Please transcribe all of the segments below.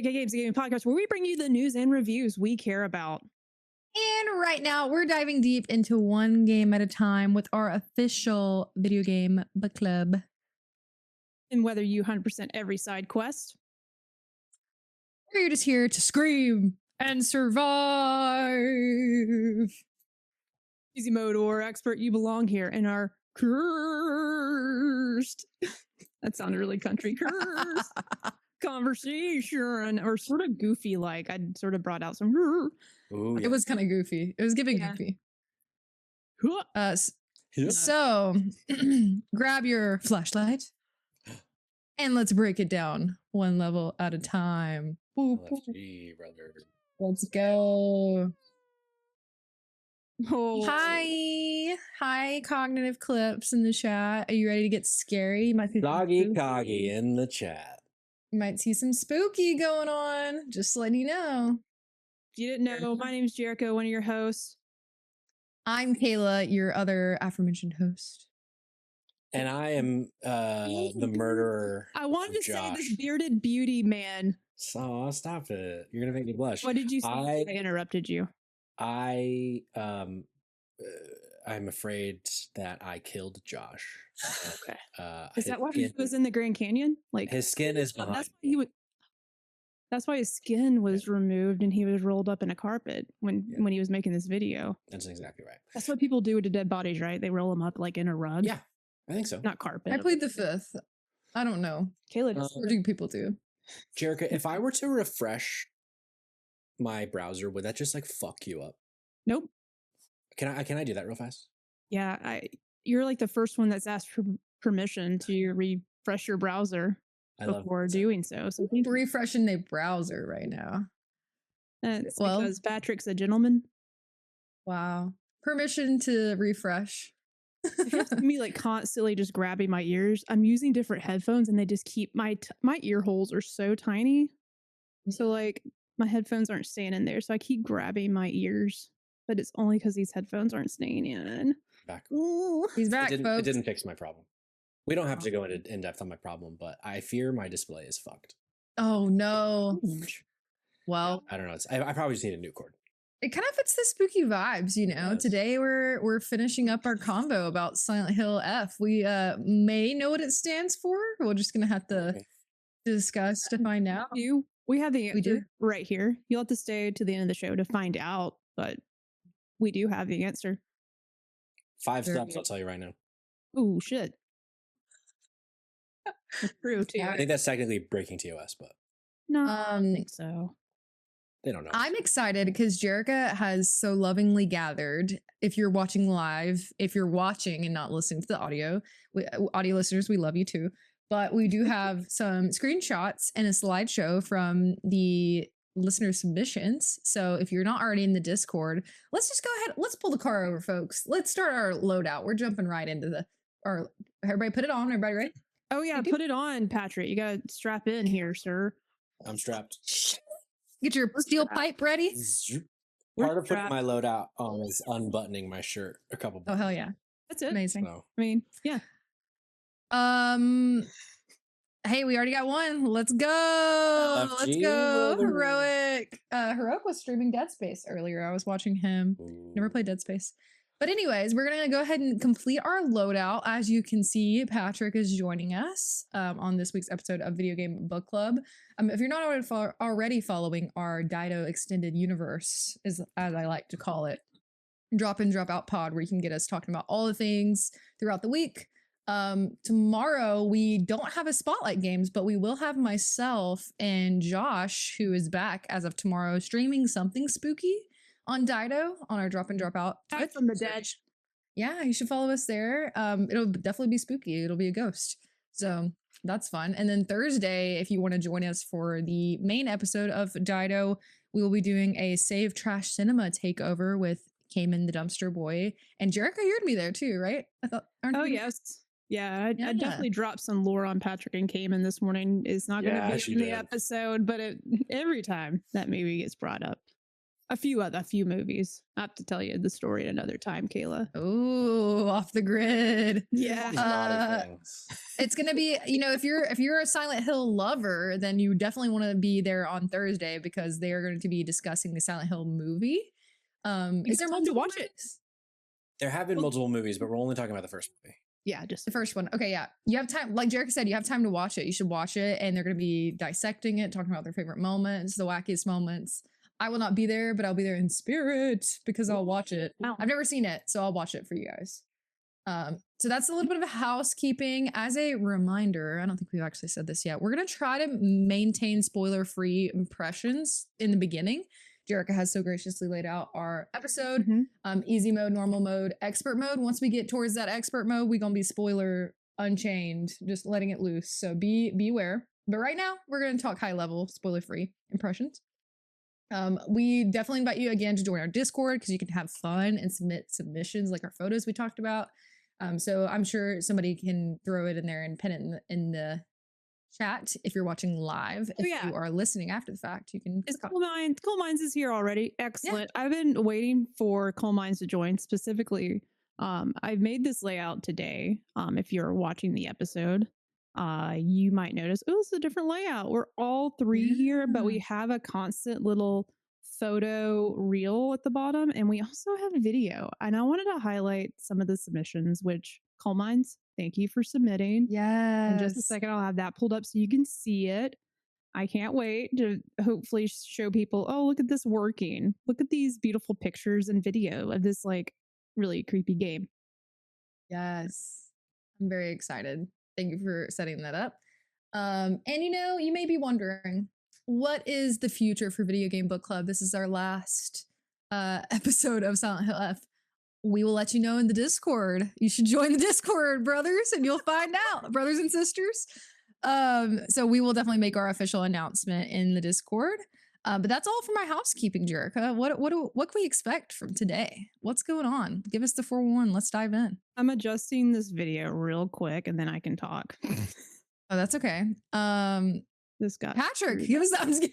JK Games, the gaming podcast, where we bring you the news and reviews we care about. And right now, we're diving deep into one game at a time with our official video game book club. And whether you 100% every side quest, or you're just here to scream and survive. easy mode or expert, you belong here in our cursed. That sounded really country. Cursed conversation, or sort of goofy. Like I sort of brought out some. Ooh, yeah. It was kind of goofy. It was giving goofy. Yeah. So grab your flashlight and let's break it down one level at a time. LFG, brother. Let's go. Oh. Hi, cognitive clips in the chat. Are you ready to get scary? You might see Doggy Coggy in the chat. You might see some spooky going on. Just letting you know. If you didn't know, my name is Jerica, one of your hosts. I'm Kayla, your other aforementioned host. And I am the murderer. I wanted to Josh. say this bearded beauty man. So stop it. You're gonna make me blush. What did you say? I interrupted you. I'm afraid that I killed Josh. Okay. Is that why he was in the Grand Canyon? Like his skin is behind. That's why his skin was removed and he was rolled up in a carpet when he was making this video. That's exactly right. That's what people do to dead bodies, right? They roll them up like in a rug. Yeah, I think so. Not carpet. I played the fifth. I don't know. Kayla does. What do people do? Jerica, if I were to refresh my browser, would that just like fuck you up? Nope. Can I do that real fast? Yeah, you're like the first one that's asked for permission to refresh your browser before doing so. So refreshing the browser right now. That's because Patrick's a gentleman. Wow. Permission to refresh. It's me like constantly just grabbing my ears. I'm using different headphones and they just keep my ear holes are so tiny. So like my headphones aren't staying in there. So I keep grabbing my ears, but it's only because these headphones aren't staying in. Back. Ooh. He's back, folks. It didn't fix my problem. We don't have to go into in depth on my problem, but I fear my display is fucked. Oh no. Well, I don't know. I probably just need a new cord. It kind of fits the spooky vibes, you know. Yes. Today we're finishing up our combo about Silent Hill F. We may know what it stands for. We're just gonna have to discuss to find out. We have the answer right here. You'll have to stay to the end of the show to find out, but we do have the answer. 5 steps, I'll tell you right now. Oh shit. That's true too. I think that's technically breaking TOS, but no, I don't think so. They don't know. I'm excited because Jerica has so lovingly gathered. If you're watching live, if you're watching and not listening to the audio listeners, we love you too. But we do have some screenshots and a slideshow from the listener submissions. So if you're not already in the Discord, let's just go ahead. Let's pull the car over, folks. Let's start our loadout. We're jumping right into everybody put it on. Everybody ready? Oh yeah, put it on, Patrick. You gotta strap in here, sir. I'm strapped. Get your steel pipe ready. Part of putting my loadout on is unbuttoning my shirt a couple. Oh hell yeah, that's it. Amazing. So. I mean, yeah. Hey, we already got one. Let's go. Let's go. Heroic. Heroic was streaming Dead Space earlier. I was watching him. Ooh. Never played Dead Space. But anyways, we're going to go ahead and complete our loadout. As you can see, Patrick is joining us on this week's episode of Video Game Book Club. If you're not already following our Dido Extended Universe, as I like to call it, drop in, drop out pod, where you can get us talking about all the things throughout the week. Tomorrow, we don't have a Spotlight Games, but we will have myself and Josh, who is back as of tomorrow, streaming something spooky on Dido on our Drop in Drop Out Twitch from the dead. Yeah, you should follow us there. It'll definitely be spooky. It'll be a ghost. So that's fun. And then Thursday, if you want to join us for the main episode of Dido, we will be doing a Save Trash Cinema takeover with Cayman the Dumpster Boy. And Jerica, you're gonna be there too, right? I thought. Yes. Yeah, I definitely dropped some lore on Patrick and Cayman this morning. It's not going to be in the episode, but every time that movie gets brought up. A few movies. I have to tell you the story at another time, Kayla. Oh, off the grid. Yeah. These naughty things. It's gonna be, if you're a Silent Hill lover, then you definitely want to be there on Thursday because they are going to be discussing the Silent Hill movie. Is there time to multiple watch it? movies? There have been multiple movies, but we're only talking about the first movie. Yeah, just The first one. Okay, yeah. You have time, like Jerica said, you have time to watch it. You should watch it, and they're going to be dissecting it, talking about their favorite moments, the wackiest moments. I will not be there, but I'll be there in spirit because I'll watch it. Wow. I've never seen it, so I'll watch it for you guys. So that's a little bit of a housekeeping. As a reminder, I don't think we've actually said this yet. We're going to try to maintain spoiler-free impressions in the beginning. Jerica has so graciously laid out our episode. Easy mode, normal mode, expert mode. Once we get towards that expert mode, we're going to be spoiler unchained, just letting it loose. So beware. But right now, we're going to talk high level, spoiler-free impressions. We definitely invite you again to join our Discord because you can have fun and submit submissions like our photos we talked about. So I'm sure somebody can throw it in there and pin it in the chat if you're watching live. If you are listening after the fact, you can. Coal Mines is here already. Excellent. Yeah. I've been waiting for Coal Mines to join specifically. I've made this layout today. If you're watching the episode, you might notice, oh, it's a different layout. We're all three here, but we have a constant little photo reel at the bottom, and we also have a video. And I wanted to highlight some of the submissions, which Coal Mines, thank you for submitting. Yes. In just a second, I'll have that pulled up so you can see it. I can't wait to hopefully show people, oh, look at this working. Look at these beautiful pictures and video of this like really creepy game. Yes. I'm very excited. Thank you for setting that up. And you may be wondering, what is the future for Video Game Book Club? This is our last episode of Silent Hill F. We will let you know in the Discord. You should join the Discord, brothers, and you'll find out, brothers and sisters. So we will definitely make our official announcement in the Discord. But that's all for my housekeeping, Jerica. What can we expect from today? What's going on? Give us the 411. Let's dive in. I'm adjusting this video real quick, and then I can talk. Oh, that's okay. This guy, Patrick, give us that.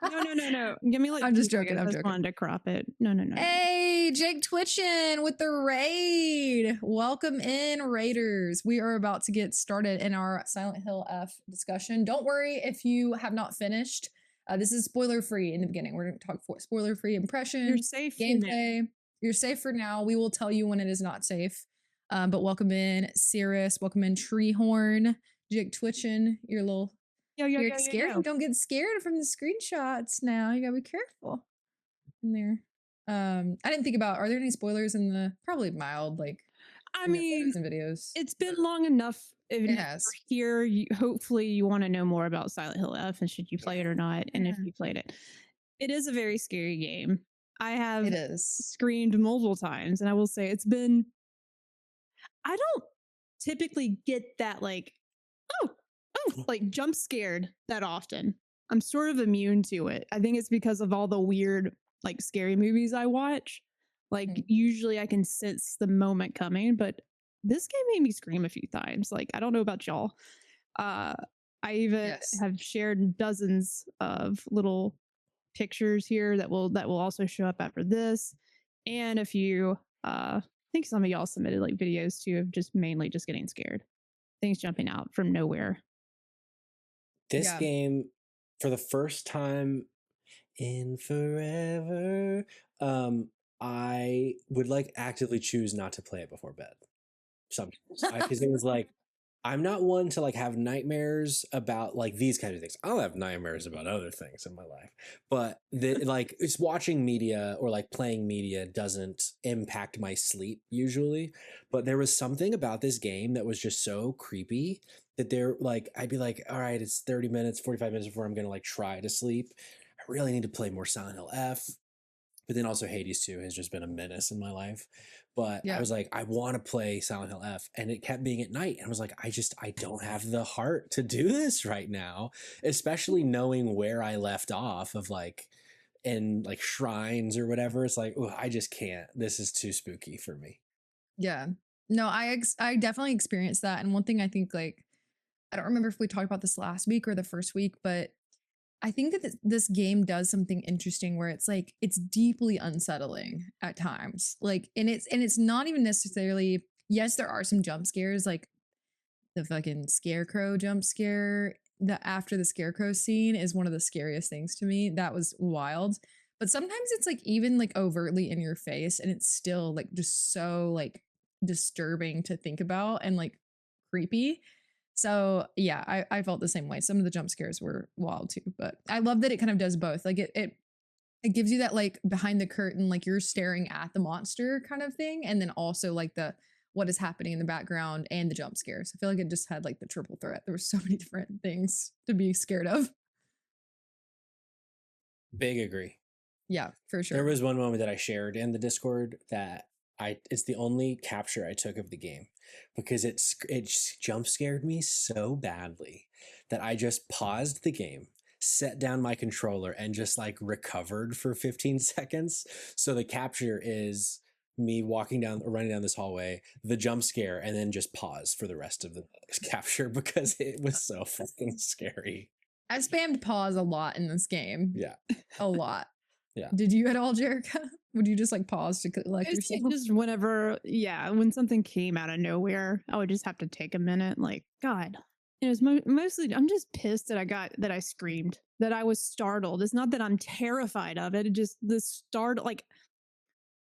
No. Give me like. I'm just joking. I just wanted to crop it. No. Hey, Jake Twitchin with the raid. Welcome in, Raiders. We are about to get started in our Silent Hill F discussion. Don't worry if you have not finished. This is spoiler free in the beginning. We're going to talk for spoiler free impressions. You're safe. Gameplay. You're safe for now. We will tell you when it is not safe. But welcome in, Cirrus. Welcome in, Treehorn. Jake Twitchin. Your little. You're scared. Yo. Don't get scared from the screenshots now. You gotta be careful in there. I didn't think about, are there any spoilers in the, probably mild, like, I mean, and videos. It's been long enough. Even if you're here, hopefully you want to know more about Silent Hill F and should you play it or not. And if you played it, it is a very scary game. I have screamed multiple times, and I will say I don't typically get that like, like jump scared that often. I'm sort of immune to it. I think it's because of all the weird, like scary movies I watch. Like usually I can sense the moment coming, but this game made me scream a few times. Like, I don't know about y'all. I even have shared dozens of little pictures here that will also show up after this. And a few, I think some of y'all submitted like videos too of just mainly just getting scared. Things jumping out from nowhere. This game, for the first time in forever, I would like actively choose not to play it before bed. Sometimes, because it was like, I'm not one to like have nightmares about like these kinds of things. I'll have nightmares about other things in my life, but like it's watching media or like playing media doesn't impact my sleep usually. But there was something about this game that was just so creepy that I'd be like, all right, it's 30 minutes, 45 minutes before I'm going to like try to sleep. I really need to play more Silent Hill F. But then also Hades 2 has just been a menace in my life. But I was like, I want to play Silent Hill F. And it kept being at night. And I was like, I don't have the heart to do this right now. Especially knowing where I left off of like, in like shrines or whatever. It's like, oh, I just can't. This is too spooky for me. Yeah. No, I definitely experienced that. And one thing I think like, I don't remember if we talked about this last week or the first week, but I think that this game does something interesting where it's like it's deeply unsettling at times. Like, and it's not even necessarily. Yes, there are some jump scares, like the fucking Scarecrow jump scare. The after the Scarecrow scene is one of the scariest things to me. That was wild. But sometimes it's like even like overtly in your face, and it's still like just so like disturbing to think about and like creepy. So yeah, I felt the same way. Some of the jump scares were wild too, but I love that it kind of does both. Like it gives you that like behind the curtain, like you're staring at the monster kind of thing, and then also like the what is happening in the background and the jump scares. I feel like it just had like the triple threat. There were so many different things to be scared of. Big agree. Yeah, for sure. There was one moment that I shared in the Discord that it's the only capture I took of the game because it jump scared me so badly that I just paused the game, set down my controller, and just like recovered for 15 seconds. So the capture is me running down this hallway, the jump scare, and then just pause for the rest of the capture because it was so fucking scary. I spammed pause a lot in this game. Yeah. A lot. Yeah. Did you at all, Jerica? Would you just like pause to collect yourself? Just whenever, when something came out of nowhere, I would just have to take a minute. Like, God, it was mostly, I'm just pissed that I screamed, that I was startled. It's not that I'm terrified of it. It just the start, like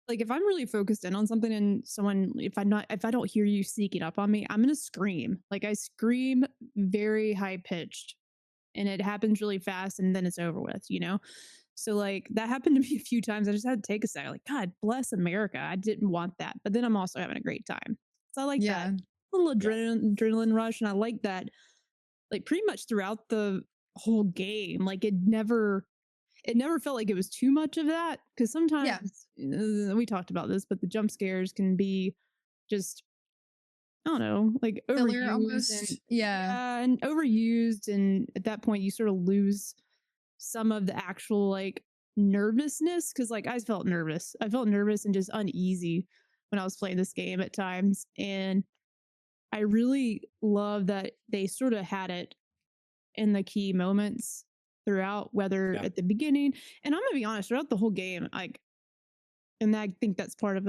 if I'm really focused in on something and if I don't hear you sneaking up on me, I'm gonna scream. Like I scream very high pitched, and it happens really fast, and then it's over with. So like that happened to me a few times. I just had to take a second. Like, God bless America. I didn't want that, but then I'm also having a great time. So I like that little adrenaline rush, and I like that. Like pretty much throughout the whole game, like it never felt like it was too much of that, because sometimes we talked about this, but the jump scares can be just, I don't know, like overused almost. and overused, and at that point you sort of lose some of the actual like nervousness, because like I felt nervous and just uneasy when I was playing this game at times, and I really love that they sort of had it in the key moments throughout, whether at the beginning, and I'm gonna be honest, throughout the whole game, like, and I think that's part of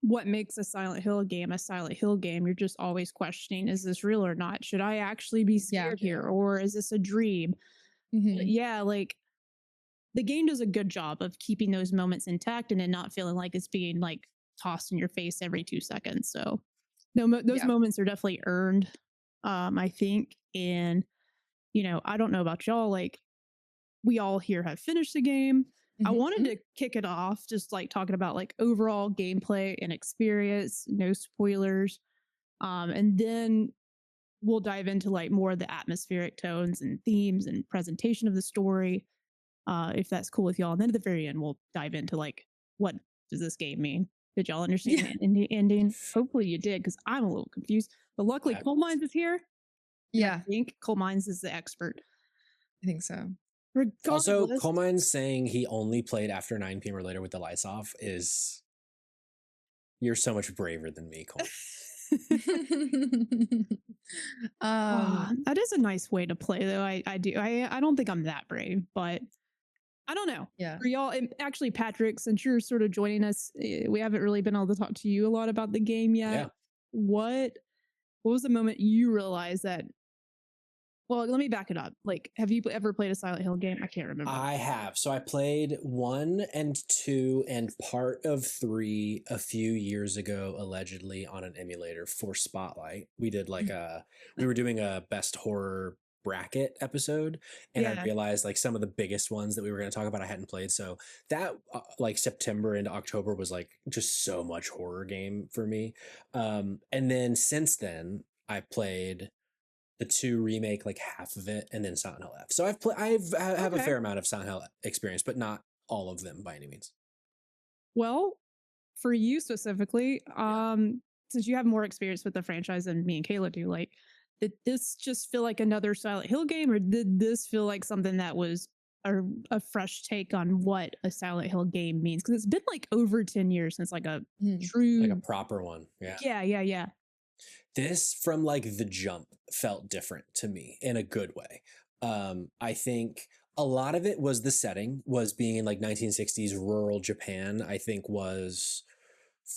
what makes a Silent Hill game a Silent Hill game. You're just always questioning, is this real or not? Should I actually be scared here, or is this a dream? Mm-hmm. Like the game does a good job of keeping those moments intact and it not feeling like it's being like tossed in your face every 2 seconds. So those moments are definitely earned, I think. And I don't know about y'all, like we all here have finished the game. I wanted to kick it off just like talking about like overall gameplay and experience, no spoilers. And then we'll dive into like more of the atmospheric tones and themes and presentation of the story, if that's cool with y'all. And then at the very end, we'll dive into like, what does this game mean? Did y'all understand the ending? Hopefully you did, because I'm a little confused. But luckily, Coal Mines is here. Yeah. I think Coal Mines is the expert. I think so. Regardless, also, Coal Mines saying he only played after 9 p.m. or later with the lights off is... You're so much braver than me, Cole. That is a nice way to play, though. I don't think I'm that brave, but I don't know. Yeah. For y'all, and actually, Patrick, since you're sort of joining us, we haven't really been able to talk to you a lot about the game yet. Yeah. What was the moment you realized that? Well, let me back it up. Like, have you ever played a Silent Hill game? I can't remember. I have. So I played 1 and 2 and part of 3 a few years ago, allegedly on an emulator for Spotlight. We did like we were doing a best horror bracket episode, and I realized like some of the biggest ones that we were going to talk about I hadn't played. So that like September into October was like just so much horror game for me. And then since then I played the 2 remake, like half of it, and then Silent Hill F. So I have a fair amount of Silent Hill experience, but not all of them by any means. Well, for you specifically, since you have more experience with the franchise than me and Kayla do, like, did this just feel like another Silent Hill game, or did this feel like something that was a fresh take on what a Silent Hill game means? Because it's been like over 10 years since like a true, like a proper one. Yeah. This from like the jump felt different to me in a good way. I think a lot of it was the setting, was being in like 1960s rural Japan. I think was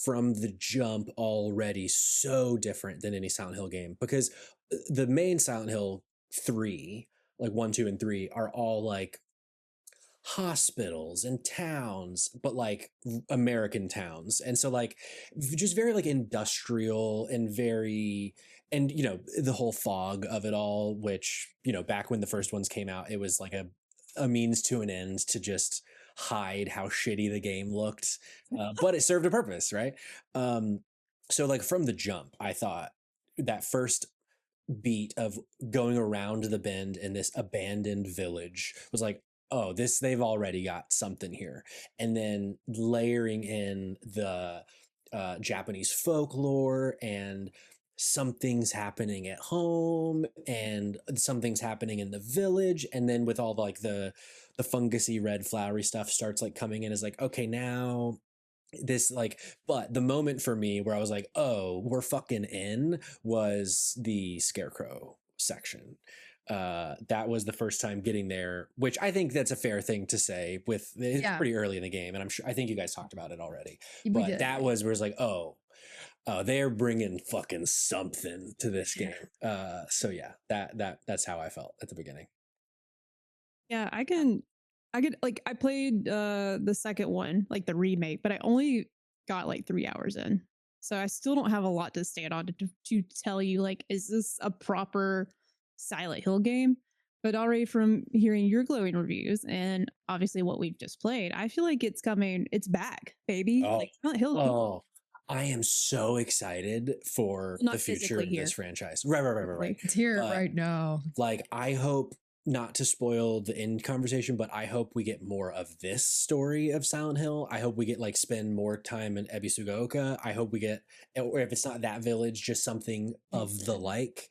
from the jump already so different than any Silent Hill game, because the main Silent Hill 3, like 1, 2, and 3, are all like hospitals and towns, but like American towns. And so like just very like industrial and very, and you know, the whole fog of it all, which, you know, back when the first ones came out, it was like a means to an end to just hide how shitty the game looked. But it served a purpose, right? So like from the jump, I thought that first beat of going around the bend in this abandoned village was like, oh, this, they've already got something here. And then layering in the Japanese folklore and something's happening at home and something's happening in the village, and then with all like the fungusy red flowery stuff starts like coming in, is like, okay, now this like, but the moment for me where I was like, oh, we're fucking in, was the Scarecrow section. That was the first time getting there, which I think that's a fair thing to say, with it's pretty early in the game, and I'm sure, I think you guys talked about it already, but that was where it's like, oh, they're bringing fucking something to this game. So yeah, that's how I felt at the beginning. Yeah, I could like, I played the second one, like the remake, but I only got like 3 hours in. So I still don't have a lot to stand on to tell you, like, is this a proper Silent Hill game? But already from hearing your glowing reviews and obviously what we've just played, I feel like it's coming, it's back, baby. Oh, like Silent Hill. Oh, I am so excited for the future of this franchise. Right. It's here right now. Like, I hope, not to spoil the end conversation, but I hope we get more of this story of Silent Hill. I hope we get like spend more time in Ebisugaoka. I hope we get, or if it's not that village, just something of the like.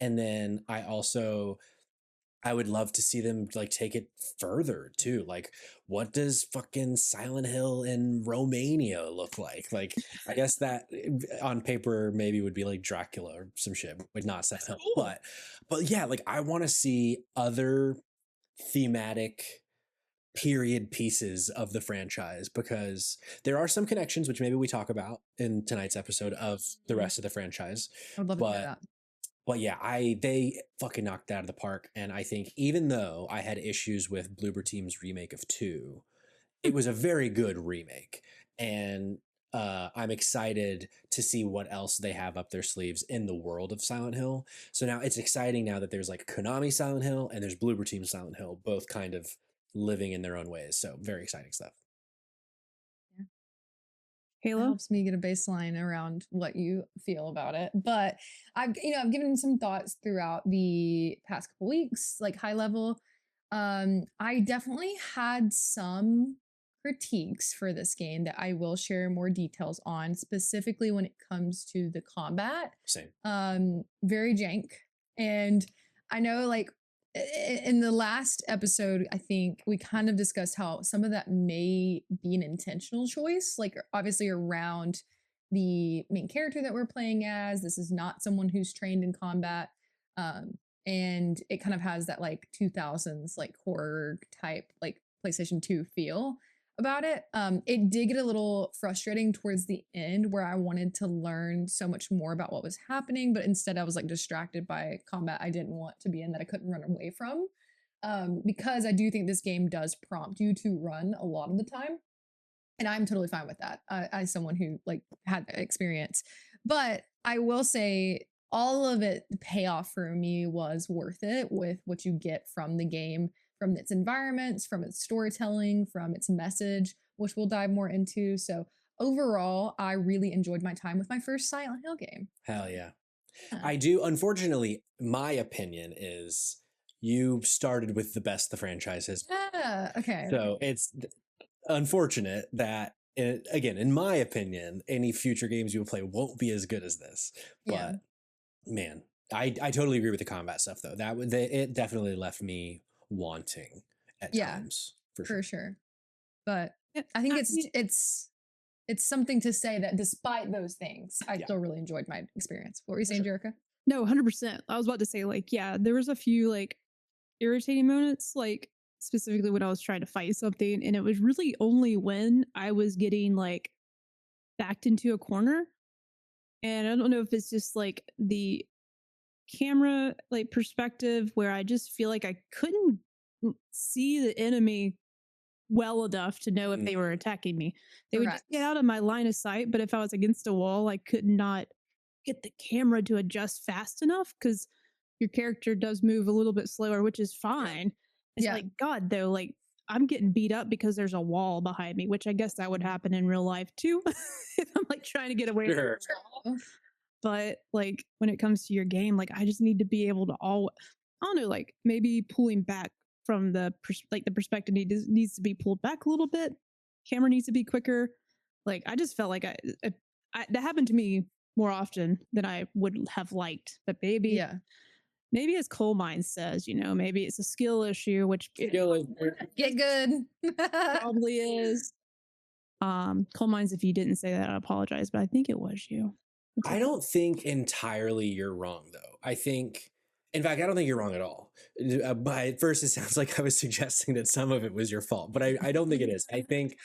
And then I would love to see them like take it further too. Like, what does fucking Silent Hill in Romania look like? Like, I guess that on paper maybe would be like Dracula or some shit, but not Silent Hill. But yeah, like I want to see other thematic period pieces of the franchise, because there are some connections, which maybe we talk about in tonight's episode, of the rest of the franchise. I would love to hear that. But yeah, they fucking knocked it out of the park. And I think even though I had issues with Bloober Team's remake of 2, it was a very good remake. And I'm excited to see what else they have up their sleeves in the world of Silent Hill. So now it's exciting now that there's like Konami Silent Hill and there's Bloober Team Silent Hill, both kind of living in their own ways. So very exciting stuff. Halo helps me get a baseline around what you feel about it. But I've given some thoughts throughout the past couple weeks, like high level. I definitely had some critiques for this game that I will share more details on, specifically when it comes to the combat. Same. Very jank. And I know, like, in the last episode, I think we kind of discussed how some of that may be an intentional choice, like obviously around the main character that we're playing as. This is not someone who's trained in combat. And it kind of has that like 2000s like horror type like PlayStation 2 feel about it. It did get a little frustrating towards the end, where I wanted to learn so much more about what was happening, but instead I was like distracted by combat I didn't want to be in, that I couldn't run away from. Because I do think this game does prompt you to run a lot of the time, and I'm totally fine with that as someone who like had that experience. But I will say, all of it, the payoff for me was worth it with what you get from the game, from its environments, from its storytelling, from its message, which we'll dive more into. So overall, I really enjoyed my time with my first Silent Hill game. Hell yeah. I do. Unfortunately, my opinion is you started with the best the franchise has. Yeah, okay. So it's unfortunate that, again, in my opinion, any future games you will play won't be as good as this. But man, I totally agree with the combat stuff though. It definitely left me wanting at times, for sure. But I think it's something to say that despite those things, I still really enjoyed my experience. What were you saying, Jerica? No, 100%. I was about to say, like, yeah, there was a few like irritating moments, like specifically when I was trying to fight something, and it was really only when I was getting like backed into a corner. And I don't know if it's just like the camera like perspective where I just feel like I couldn't see the enemy well enough to know if they were attacking me. They would just get Correct. out of my line of sight, but if I was against a wall, I could not get the camera to adjust fast enough because your character does move a little bit slower, which is fine. It's Yeah. like, God, though, like I'm getting beat up because there's a wall behind me, which I guess that would happen in real life too. If I'm like trying to get away from Sure. the wall. But like when it comes to your game, like I just need to be able to I don't know, like maybe pulling back from the the perspective needs to be pulled back a little bit. Camera needs to be quicker. Like I just felt like that happened to me more often than I would have liked. But maybe as Coal Mine says, maybe it's a skill issue, which it Get good. probably is. Coal Mines, if you didn't say that, I apologize, but I think it was you. I don't think entirely you're wrong, though. In fact, I don't think you're wrong at all. But at first, it sounds like I was suggesting that some of it was your fault, but I don't think it is. I think.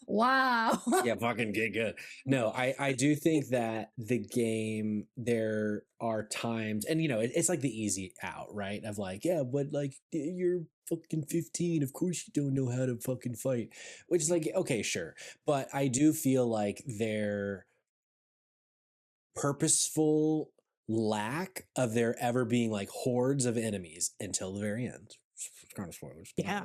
Wow. Yeah, fucking get good. No, I do think that the game, there are times, and it's like the easy out, right? Of like, yeah, but like you're fucking 15, of course you don't know how to fucking fight, which is like, okay, sure. But I do feel like their purposeful lack of there ever being like hordes of enemies until the very end. Kind of spoilers. Yeah.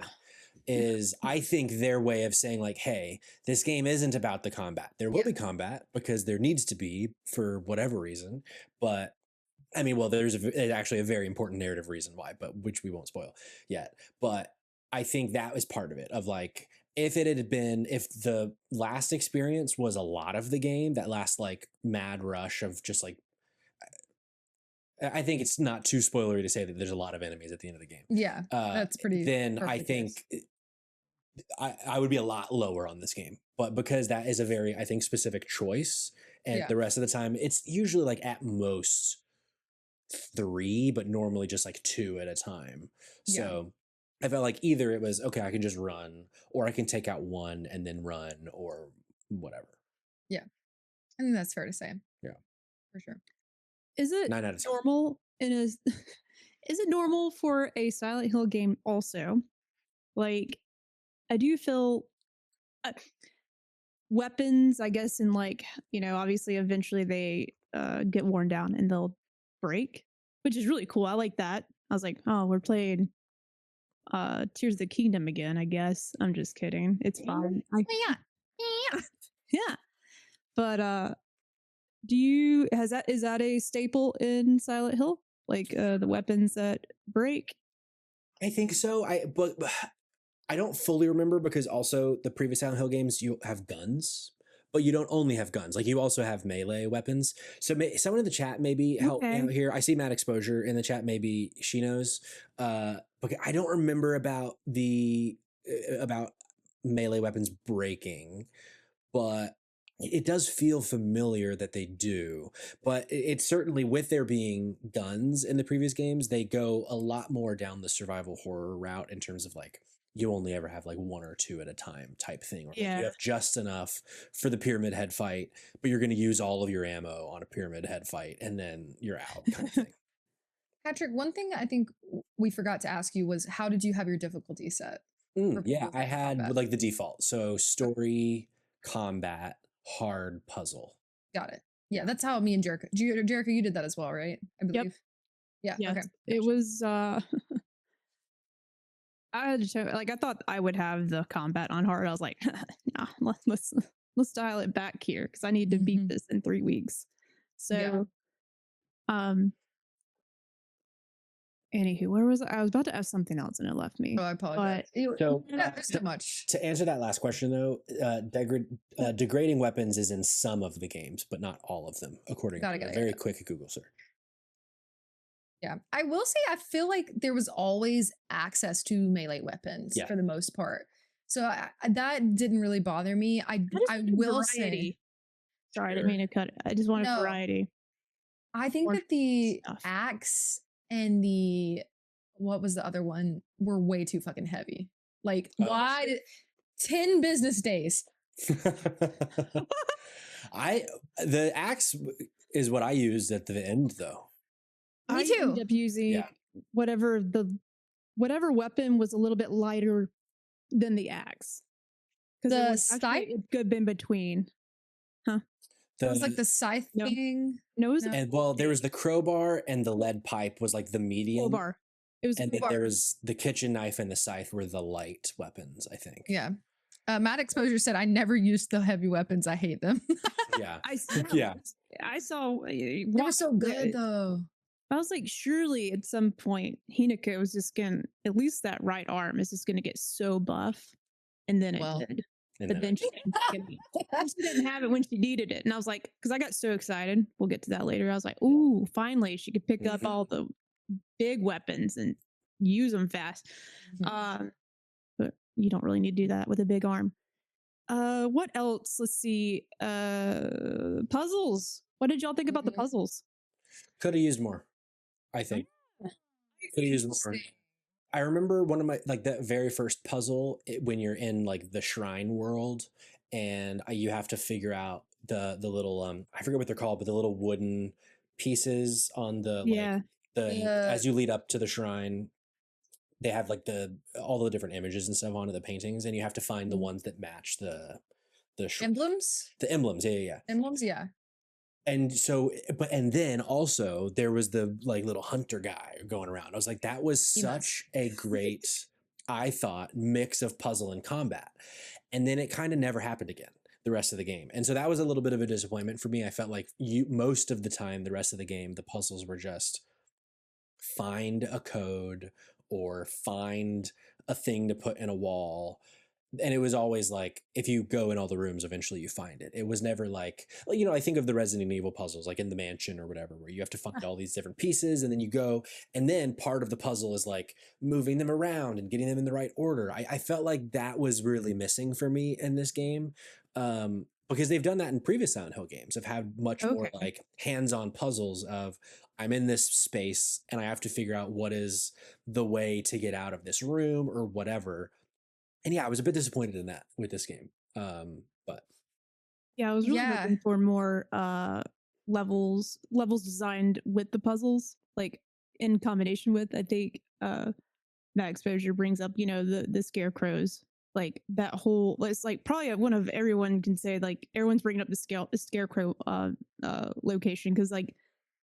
Is I think their way of saying like, hey, this game isn't about the combat. There will be combat because there needs to be for whatever reason. But I mean, well, there's actually a very important narrative reason why, but which we won't spoil yet. But I think that was part of it of like, if the last experience was a lot of the game, that last like mad rush of just like, I think it's not too spoilery to say that there's a lot of enemies at the end of the game. Yeah, that's pretty. Then I think I would be a lot lower on this game, but because that is a very, I think, specific choice, and the rest of the time it's usually like at most 3, but normally just like 2 at a time. So I felt like either it was okay, I can just run, or I can take out one and then run, or whatever. Yeah, I think that's fair to say. Yeah, for sure. Is it 9 out of 10. normal is it normal for a Silent Hill game also? Like, I do feel weapons, I guess, in like, obviously eventually they get worn down and they'll break, which is really cool. I like that. I was like, oh, we're playing Tears of the Kingdom again, I guess. I'm just kidding. It's fine. Yeah. But is that a staple in Silent Hill? Like the weapons that break? I think so. But I don't fully remember because also the previous Silent Hill games, you have guns, but you don't only have guns. Like you also have melee weapons. So someone in the chat maybe help out here. I see Matt Exposure in the chat. Maybe she knows. But I don't remember about melee weapons breaking, but it does feel familiar that they do. But it's certainly, with there being guns in the previous games, they go a lot more down the survival horror route in terms of like, you only ever have like 1 or 2 at a time type thing. Or like you have just enough for the pyramid head fight, but you're going to use all of your ammo on a pyramid head fight and then you're out kind of thing. Patrick, one thing I think we forgot to ask you was, how did you have your difficulty set? Yeah, I had like the default. So story, combat, hard, puzzle. Got it. Yeah, that's how me and Jerica, you did that as well, right? I believe. Yep. Yeah. Okay. It was I had to show, like, I thought I would have the combat on hard. I was like, nah, let's dial it back here because I need to beat this in 3 weeks. So anywho, where was I? I was about to ask something else and it left me. Oh, I apologize. So there's too much. To answer that last question though, degrading weapons is in some of the games, but not all of them, according to a very quick Google search. Yeah, I will say I feel like there was always access to melee weapons for the most part, so that didn't really bother me. I will say, sorry, I didn't mean to cut it. I just wanted variety. I think that the axe and what was the other one? were way too fucking heavy. Like, why did 10 business days? The axe is what I used at the end though. Me I too. ended up using whatever weapon was a little bit lighter than the axe. Because The it was scythe? actually a good bit between. It was like the scythe No. thing. No, it was And well, there was the crowbar and the lead pipe was like the medium. crowbar. It was And then crowbar. there was the kitchen knife and the scythe were the light weapons, I think. Yeah. Matt Exposure said, I never used the heavy weapons. I hate them. Yeah. I saw. They were so good though. I was like, surely at some point, Hinako is just going to, at least that right arm is just going to get so buff. And then it did. But then she didn't have it when she needed it. And I was like, because I got so excited. We'll get to that later. I was like, ooh, finally she could pick up all the big weapons and use them fast. But you don't really need to do that with a big arm. What else? Let's see. Puzzles. What did y'all think about the puzzles? Could have used more, I think. Could have used more. I remember one of my, like that very first puzzle when you're in like the shrine world and you have to figure out the little, I forget what they're called, but the little wooden pieces on the, as you lead up to the shrine, they have like all the different images and stuff onto the paintings and you have to find the ones that match the emblems. The emblems. Yeah. Emblems. Yeah. And so, and then also there was the like little hunter guy going around. I was like, that was such a great, I thought, mix of puzzle and combat. And then it kind of never happened again the rest of the game. And so that was a little bit of a disappointment for me. I felt like most of the time, the rest of the game, the puzzles were just find a code or find a thing to put in a wall. And it was always like, if you go in all the rooms, eventually you find it. It was never like, you know, I think of the Resident Evil puzzles, like in the mansion or whatever, where you have to find all these different pieces and then you go, and then part of the puzzle is like moving them around and getting them in the right order. I felt like that was really missing for me in this game. Because they've done that in previous Silent Hill games. Have had much more like hands-on puzzles of, I'm in this space and I have to figure out what is the way to get out of this room or whatever. And yeah, I was a bit disappointed in that with this game. But yeah, I was really looking for more levels designed with the puzzles, like in combination with. I think that Exposure brings up, you know, the scarecrows, like that whole. It's like probably one of everyone can say like everyone's bringing up the scarecrow location because like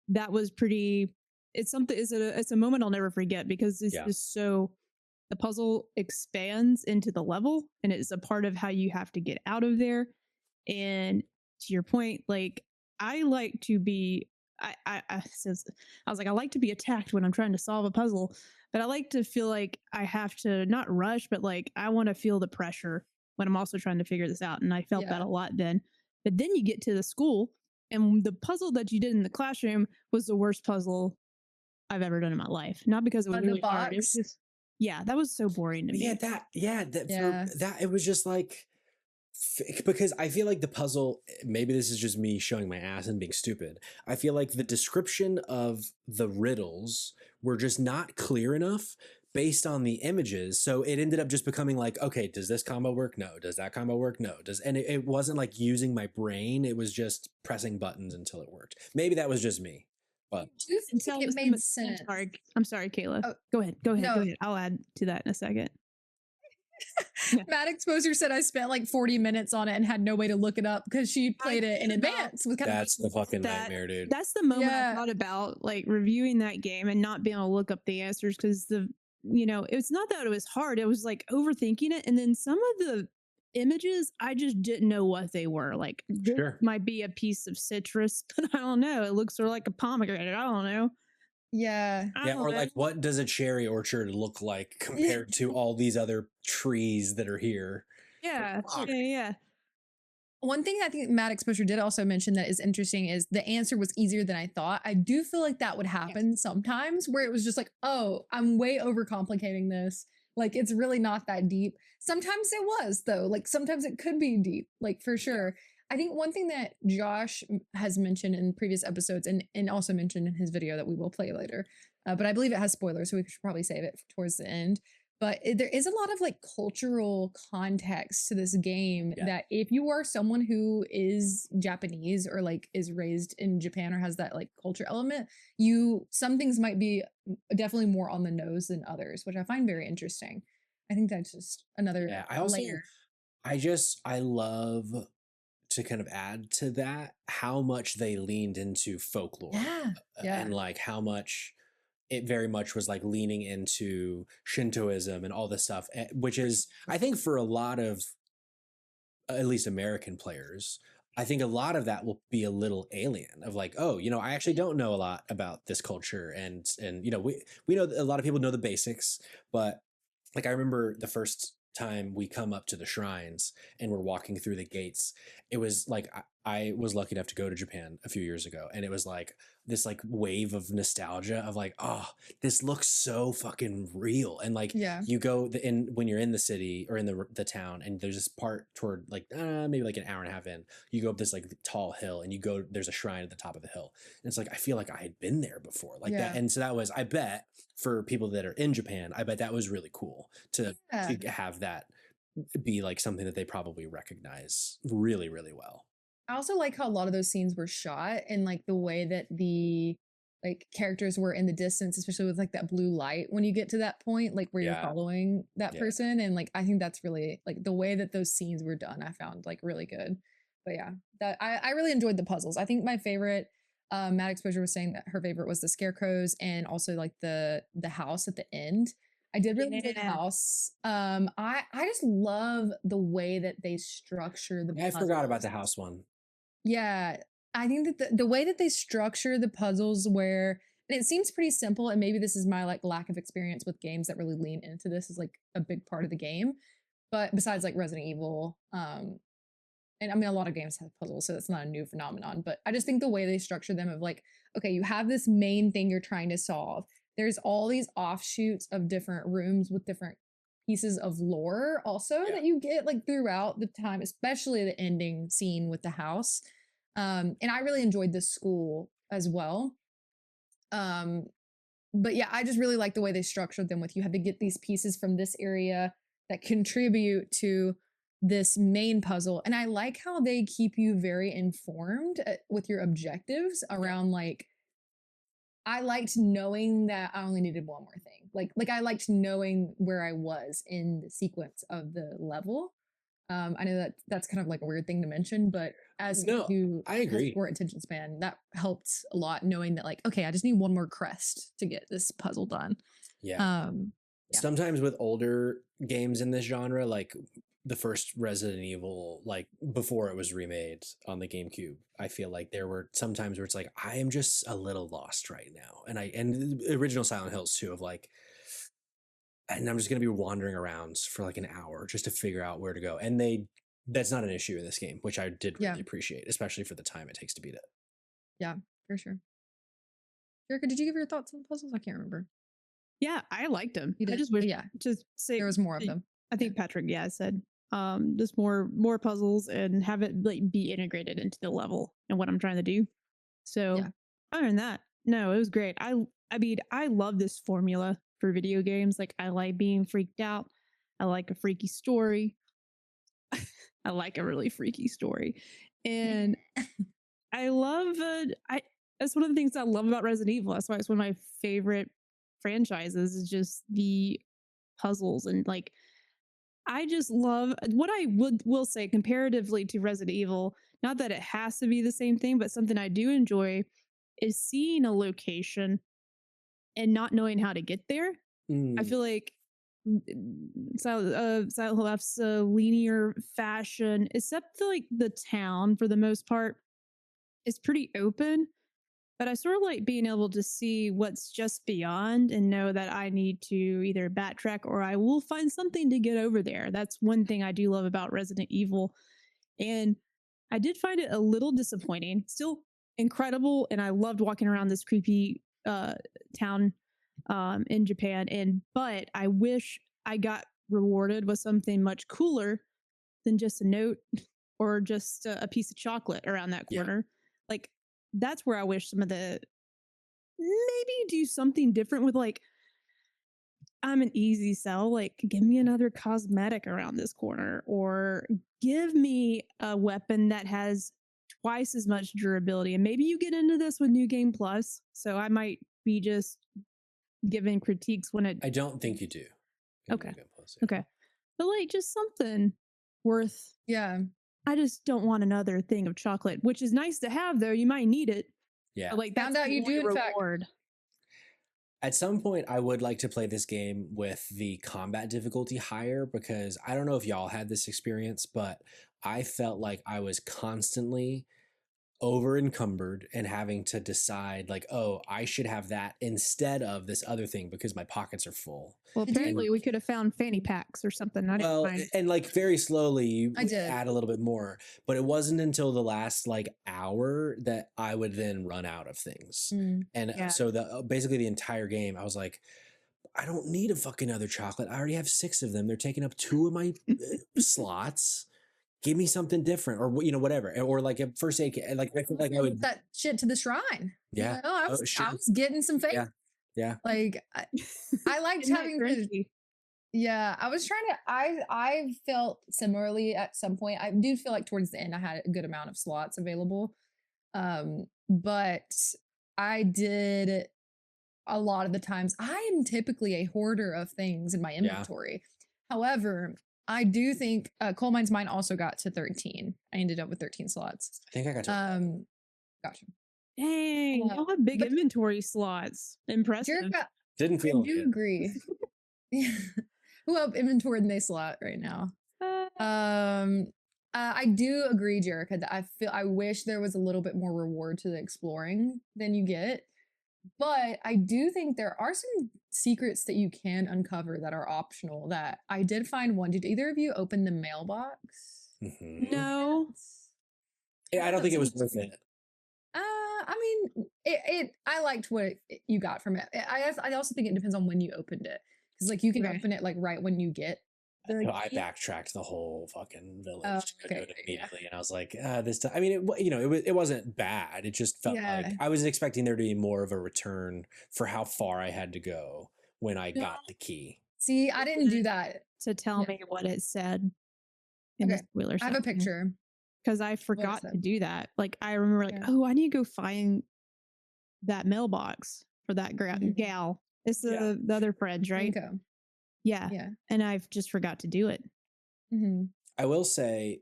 that was pretty. It's something. It's a moment I'll never forget because it's just so. The puzzle expands into the level and it's a part of how you have to get out of there. And to your point, like I like to be, I was like, I like to be attacked when I'm trying to solve a puzzle, but I like to feel like I have to not rush, but like I want to feel the pressure when I'm also trying to figure this out. And I felt that a lot then. But then you get to the school and the puzzle that you did in the classroom was the worst puzzle I've ever done in my life. Not because it was really hard. It was just, yeah, that was so boring to me. That it was just like, because I feel like the puzzle, maybe this is just me showing my ass and being stupid. I feel like the description of the riddles were just not clear enough based on the images. So it ended up just becoming like, okay, does this combo work? No. Does that combo work? No. And it wasn't like using my brain. It was just pressing buttons until it worked. Maybe that was just me. But it made sense. I'm sorry, Kayla. Go ahead. I'll add to that in a second. Matt Exposure said I spent like 40 minutes on it and had no way to look it up because she played it in advance. That's the fucking nightmare, dude. That's the moment I thought about like reviewing that game and not being able to look up the answers because it's not that it was hard. It was like overthinking it. And then some of the images, I just didn't know what they were. Like this might be a piece of citrus, but I don't know. It looks sort of like a pomegranate. I don't know. Or like, what does a cherry orchard look like compared to all these other trees that are here? Yeah. One thing I think Matt Exposure did also mention that is interesting is the answer was easier than I thought. I do feel like that would happen sometimes where it was just like, oh, I'm way overcomplicating this. Like, it's really not that deep. Sometimes it was, though. Like, sometimes it could be deep, like, for sure. I think one thing that Josh has mentioned in previous episodes and also mentioned in his video that we will play later but I believe it has spoilers, so we should probably save it towards the end. But there is a lot of like cultural context to this game that if you are someone who is Japanese or like is raised in Japan or has that like culture element, some things might be definitely more on the nose than others, which I find very interesting. I think that's just another layer. I love to kind of add to that how much they leaned into folklore. And like how much it very much was like leaning into Shintoism and all this stuff, which is, I think for a lot of at least American players, I think a lot of that will be a little alien of like, oh, you know, I actually don't know a lot about this culture. And, you know, we know a lot of people know the basics, but like, I remember the first time we come up to the shrines and we're walking through the gates, it was like, I was lucky enough to go to Japan a few years ago, and it was like this like wave of nostalgia of like, oh, this looks so fucking real. And like, you go in when you're in the city or in the town, and there's this part toward like maybe like an hour and a half in, you go up this like tall hill, and there's a shrine at the top of the hill, and it's like, I feel like I had been there before, like that. And so that was, I bet for people that are in Japan, I bet that was really cool to have that be like something that they probably recognize really, really well. I also like how a lot of those scenes were shot and like the way that the like characters were in the distance, especially with like that blue light when you get to that point, like where you're following that person. And like, I think that's really like the way that those scenes were done, I found like really good. But yeah, that I really enjoyed the puzzles. I think my favorite, Mad Exposure was saying that her favorite was the scarecrows and also like the house at the end. I did really enjoy the house. I just love the way that they structure the puzzles. I forgot about the house one. Yeah, I think that the way that they structure the puzzles and it seems pretty simple, and maybe this is my like lack of experience with games that really lean into this is like a big part of the game. But besides like Resident Evil, and I mean a lot of games have puzzles, so that's not a new phenomenon. But I just think the way they structure them of like, okay, you have this main thing you're trying to solve. There's all these offshoots of different rooms with different pieces of lore also that you get like throughout the time, especially the ending scene with the house. And I really enjoyed the school as well. But yeah, I just really like the way they structured them with you have to get these pieces from this area that contribute to this main puzzle. And I like how they keep you very informed with your objectives around like, I liked knowing that I only needed one more thing. Like I liked knowing where I was in the sequence of the level. I know that that's kind of like a weird thing to mention, but as who I agree, poor attention span, that helped a lot knowing that like, okay, I just need one more crest to get this puzzle done. Sometimes with older games in this genre, like the first Resident Evil, like before it was remade on the GameCube, I feel like there were some times where it's like, I am just a little lost right now. And the original Silent Hills too, of like, and I'm just going to be wandering around for like an hour just to figure out where to go. And that's not an issue in this game, which I did really appreciate, especially for the time it takes to beat it. Yeah, for sure. Jerica, did you give your thoughts on the puzzles? I can't remember. Yeah, I liked them. I just wish to say there was more of them. I think Patrick, said just more puzzles and have it like be integrated into the level and what I'm trying to do. So other than that, no, it was great. I mean, I love this formula for video games. Like, I like being freaked out. I like a freaky story. I like a really freaky story. And I love that's one of the things I love about Resident Evil. That's why it's one of my favorite franchises, is just the puzzles. And like, I just love what I will say comparatively to Resident Evil, not that it has to be the same thing, but something I do enjoy is seeing a location and not knowing how to get there. I feel like Silent Hill F's linear fashion, except for like the town for the most part, is pretty open. But I sort of like being able to see what's just beyond and know that I need to either backtrack or I will find something to get over there. That's one thing I do love about Resident Evil. And I did find it a little disappointing. Still incredible. And I loved walking around this creepy town in Japan. But I wish I got rewarded with something much cooler than just a note or just a piece of chocolate around that corner. Like, that's where I wish some of the maybe do something different with like I'm an easy sell. Like, give me another cosmetic around this corner, or give me a weapon that has twice as much durability. And maybe you get into this with New Game Plus. So I might be just giving critiques when it. I don't think you do. Okay. Okay. But like just something worth. Yeah. I just don't want another thing of chocolate, which is nice to have though. You might need it. Yeah. But, like Found that's out the you do, only in fact. reward. At some point, I would like to play this game with the combat difficulty higher, because I don't know if y'all had this experience, but I felt like I was constantly over encumbered and having to decide like, oh, I should have that instead of this other thing because my pockets are full. Well, apparently we could have found fanny packs or something. I didn't find. And like very slowly you I did. add a little bit more, but it wasn't until the last like hour that I would then run out of things. And so basically the entire game I was like, I don't need a fucking other chocolate. I already have 6 of them. They're taking up 2 of my slots. Give me something different, or whatever, or like a first aid kit. Like I feel like I would that shit to the shrine. Yeah. Like, I was getting some faith. Yeah. Like I liked having the. Yeah, I was trying to. I felt similarly at some point. I do feel like towards the end I had a good amount of slots available, but I did a lot of the times. I am typically a hoarder of things in my inventory. However, I do think Coal Mine's Mine also got to 13. I ended up with 13 slots. I think I got to. Gotcha. Dang, y'all have big inventory slots. Impressive. Jerica, didn't feel. I do agree. Who up inventory in this slot right now? I do agree, Jerica, that I wish there was a little bit more reward to the exploring than you get. But I do think there are some secrets that you can uncover that are optional that I did find one. Did either of you open the mailbox? No. I don't think it was worth it. I mean, I liked what you got from it. I also think it depends on when you opened it. Because like you can open it like right when you get. I backtracked the whole fucking village immediately, and I was like, "This time." I mean, it wasn't bad. It just felt like I was expecting there to be more of a return for how far I had to go when I got the key. See, I didn't do that. To tell me what it said in the spoiler section. I have a picture because I forgot to do that. Like I remember, like, oh, I need to go find that mailbox for that gal. It's the other friends, right? Yeah. And I've just forgot to do it. I will say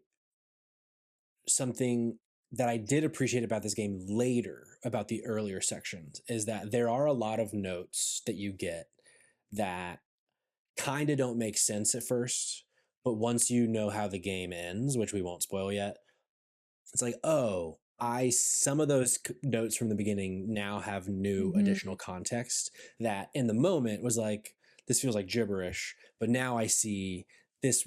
something that I did appreciate about this game later, about the earlier sections, is that there are a lot of notes that you get that kind of don't make sense at first, but once you know how the game ends, which we won't spoil yet, it's like, oh, some of those notes from the beginning now have new additional context that in the moment was like, this feels like gibberish, but now I see there's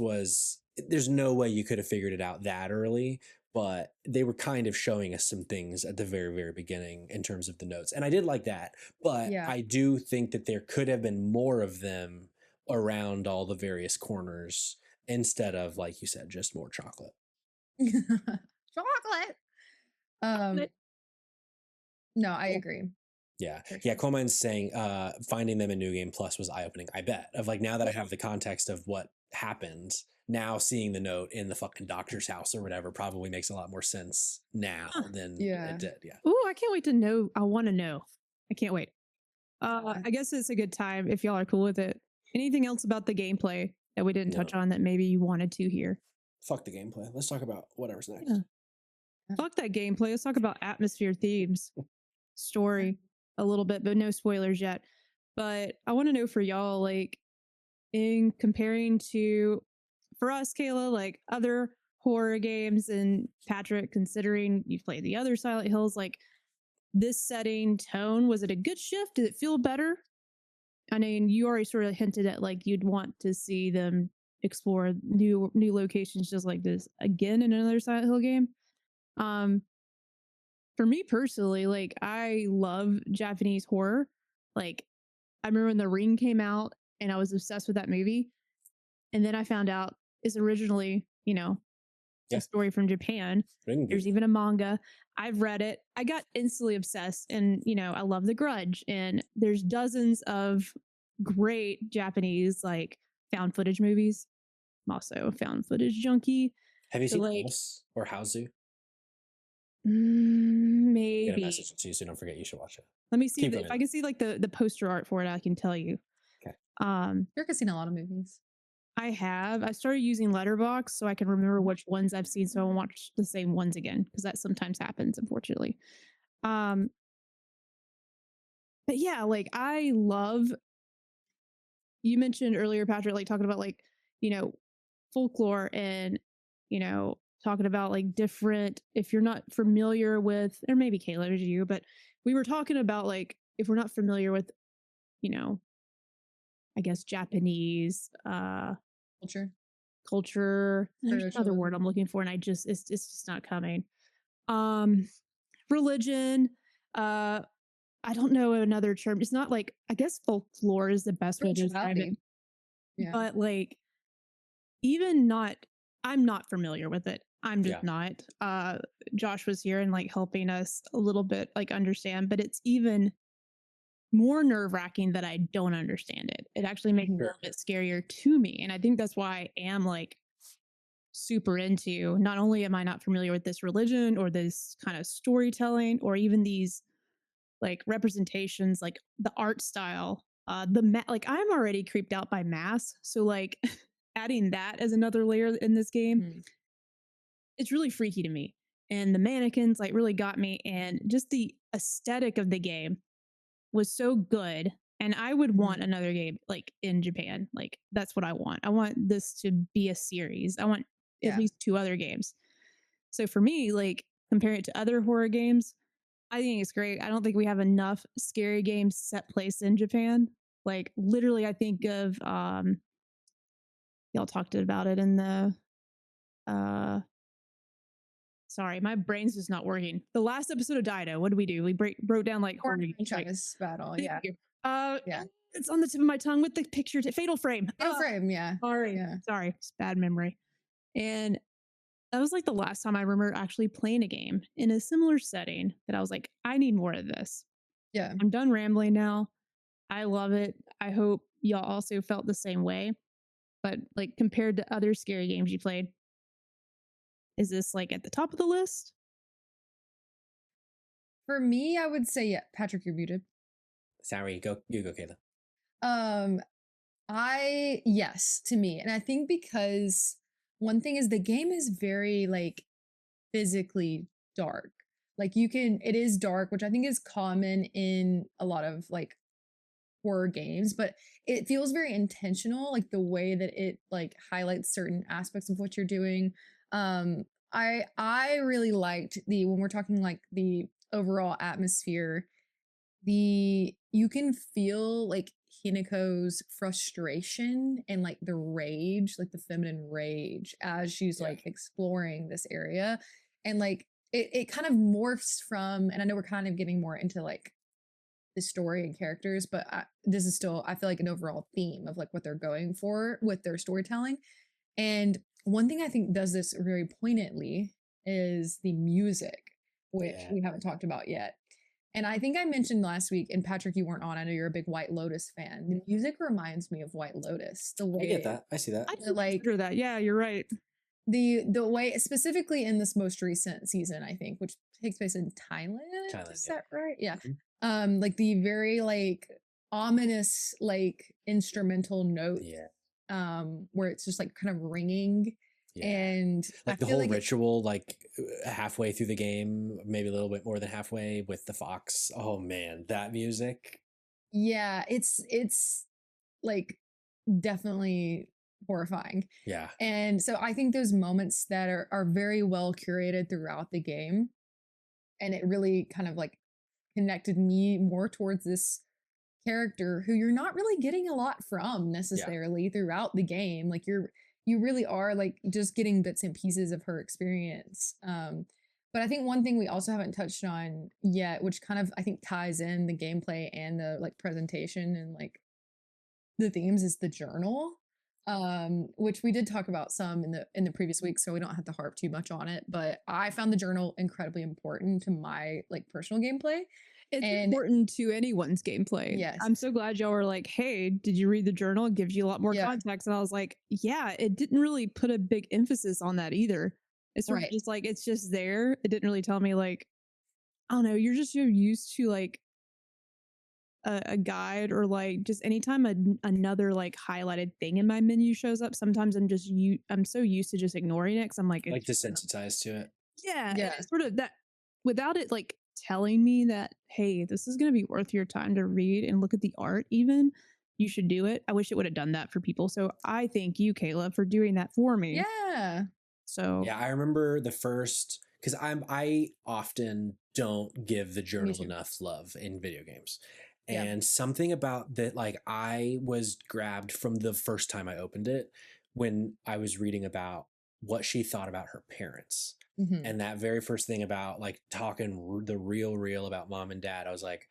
no way you could have figured it out that early, but they were kind of showing us some things at the very, very beginning in terms of the notes. And I did like that, but I do think that there could have been more of them around all the various corners instead of, like you said, just more chocolate. Chocolate. No, I agree. Yeah. Yeah. Coal Mine's saying finding them in New Game Plus was eye-opening, I bet. Of like, now that I have the context of what happened, now seeing the note in the fucking doctor's house or whatever probably makes a lot more sense now than it did. Yeah. Ooh, I can't wait to know. I want to know. I can't wait. I guess it's a good time if y'all are cool with it. Anything else about the gameplay that we didn't touch on that maybe you wanted to hear? Fuck the gameplay. Let's talk about whatever's next. Fuck that gameplay. Let's talk about atmosphere, themes, story a little bit, but no spoilers yet. But I want to know for y'all, like, in comparing to, for us, Kayla, like other horror games, and Patrick, considering you've played the other Silent Hills, like this setting, tone, was it a good shift? Did it feel better? I mean, you already sort of hinted at like you'd want to see them explore new locations just like this again in another Silent Hill game. For me personally, like I love Japanese horror. Like I remember when The Ring came out and I was obsessed with that movie. And then I found out it's originally, a story from Japan. Ringu. There's even a manga. I've read it. I got instantly obsessed, and I love The Grudge. And there's dozens of great Japanese like found footage movies. I'm also a found footage junkie. Have you So, seen like, House or Hausu? mm, Get a maybe. message to you, so don't forget. You should watch it. Let me see Keep if going. I can see like the poster art for it. I can tell you. Okay. Jerica's seen a lot of movies. I have. I started using Letterbox so I can remember which ones I've seen, so I won't watch the same ones again because that sometimes happens, unfortunately. But yeah, like I love. You mentioned earlier, Patrick, like talking about like folklore and talking about like different. If you're not familiar with, or maybe Kayla, it was you, but we were talking about like if we're not familiar with, I guess Japanese culture. There's another word I'm looking for, and it's just not coming. Religion. I don't know another term. It's not like, I guess folklore is the best way to describe it. Yeah. But like even not, I'm not familiar with it. I'm just not. Josh was here and like helping us a little bit like understand, but it's even more nerve-wracking that I don't understand it. It actually makes it a little bit scarier to me. And I think that's why I am like super into, not only am I not familiar with this religion or this kind of storytelling or even these like representations, like the art style, like I'm already creeped out by mass. So like adding that as another layer in this game, it's really freaky to me. And the mannequins like really got me, and just the aesthetic of the game was so good. And I would want another game like in Japan. Like that's what I want. I want this to be a series. I want at least 2 other games. So for me, like comparing it to other horror games, I think it's great. I don't think we have enough scary games set place in Japan. Like literally, I think of y'all talked about it in the sorry, my brain's just not working. The last episode of Dido, what did we do? We broke down like horror franchise battle. Yeah. Yeah. It's on the tip of my tongue with the picture. Fatal Frame. Fatal Frame, yeah. Sorry. Yeah. Sorry. It's bad memory. And that was like the last time I remember actually playing a game in a similar setting that I was like, I need more of this. Yeah. I'm done rambling now. I love it. I hope y'all also felt the same way. But like compared to other scary games you played, is this like at the top of the list? For me, I would say, yeah. Patrick, you're muted. Sorry, you go, Kayla. Yes, to me. And I think because one thing is the game is very like physically dark. Like it is dark, which I think is common in a lot of like horror games, but it feels very intentional, like the way that it like highlights certain aspects of what you're doing. I really liked when we're talking like the overall atmosphere, you can feel like Hinako's frustration and like the rage, like the feminine rage as she's like exploring this area. And like it kind of morphs from, and I know we're kind of getting more into like the story and characters, but this is still, I feel like, an overall theme of like what they're going for with their storytelling. And one thing I think does this very poignantly is the music, which we haven't talked about yet. And I think I mentioned last week, and Patrick, you weren't on. I know you're a big White Lotus fan. The music reminds me of White Lotus. The way I get that. I see that. I didn't like that. Yeah, you're right. The way, specifically in this most recent season, I think, which takes place in Thailand. Is that right? Yeah. Like the very like ominous like instrumental note. Where it's just like kind of ringing. And like the whole ritual, like halfway through the game, maybe a little bit more than halfway, with the fox. Oh man, that music. Yeah, it's like definitely horrifying. Yeah. And so I think those moments that are very well curated throughout the game, and it really kind of like connected me more towards this character who you're not really getting a lot from necessarily throughout the game. Like you really are like just getting bits and pieces of her experience. But I think one thing we also haven't touched on yet, which kind of I think ties in the gameplay and the like presentation and like the themes, is the journal. which we did talk about some in the previous week, so we don't have to harp too much on it. But I found the journal incredibly important to my like personal gameplay. It's And important to anyone's gameplay. yes, I'm so glad y'all were like, hey, did you read the journal? It gives you a lot more yeah, context. And I was like, yeah, it didn't really put a big emphasis on that either. It's sort of right, just like, it's just there. It didn't really tell me, like, I don't know, you're just so used to like a guide or like just anytime another like highlighted thing in my menu shows up, sometimes I'm so used to just ignoring it because I'm like, Like it's just desensitized to it. yeah, and yeah, it's sort of that without it like telling me that, hey, this is going to be worth your time to read and look at the art, even you should do it. I wish it would have done that for people. So I thank you, Kayla, for doing that for me. yeah, So Yeah, I remember the first because I often don't give the me journal too. enough love in video games. Yeah, And something about that, like I was grabbed from the first time I opened it when I was reading about what she thought about her parents. hmm, And that very first thing about like talking the real about mom and dad, I was like,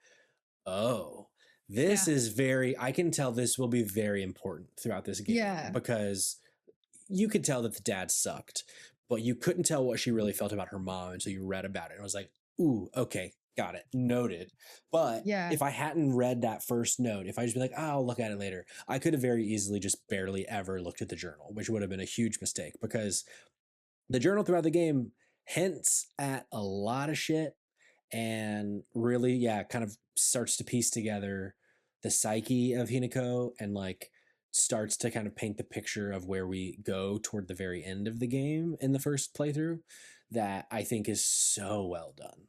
oh, this yeah, is very, I can tell this will be very important throughout this game yeah, because you could tell that the dad sucked, but you couldn't tell what she really felt about her mom until you read about it. And I was like, ooh, okay, got it, noted. But yeah, if I hadn't read that first note, if I just be like, oh, I'll look at it later, I could have very easily just barely ever looked at the journal, which would have been a huge mistake because the journal throughout the game hints at a lot of shit and really, yeah, kind of starts to piece together the psyche of Hinako and like starts to kind of paint the picture of where we go toward the very end of the game in the first playthrough that I think is so well done.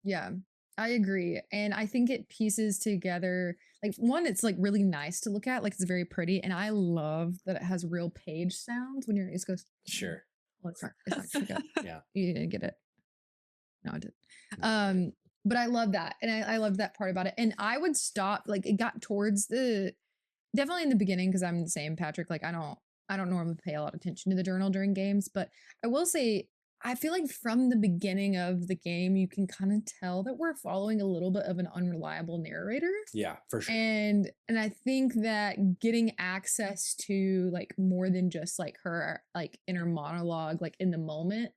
yeah. I agree, and I think it pieces together. Like one, it's like really nice to look at, like it's very pretty, and I love that it has real page sounds when you're. It goes. Sure. Well, it's not. It's not gonna go. Yeah. You didn't get it. No, I did. No, I did. But I love that. And I love that part about it. And I would stop, like it got towards the definitely in the beginning, because I'm the same, Patrick. Like I don't normally pay a lot of attention to the journal during games, but I will say I feel like from the beginning of the game, you can kind of tell that we're following a little bit of an unreliable narrator. Yeah, for sure. And I think that getting access to like more than just like her like inner monologue, like in the moment,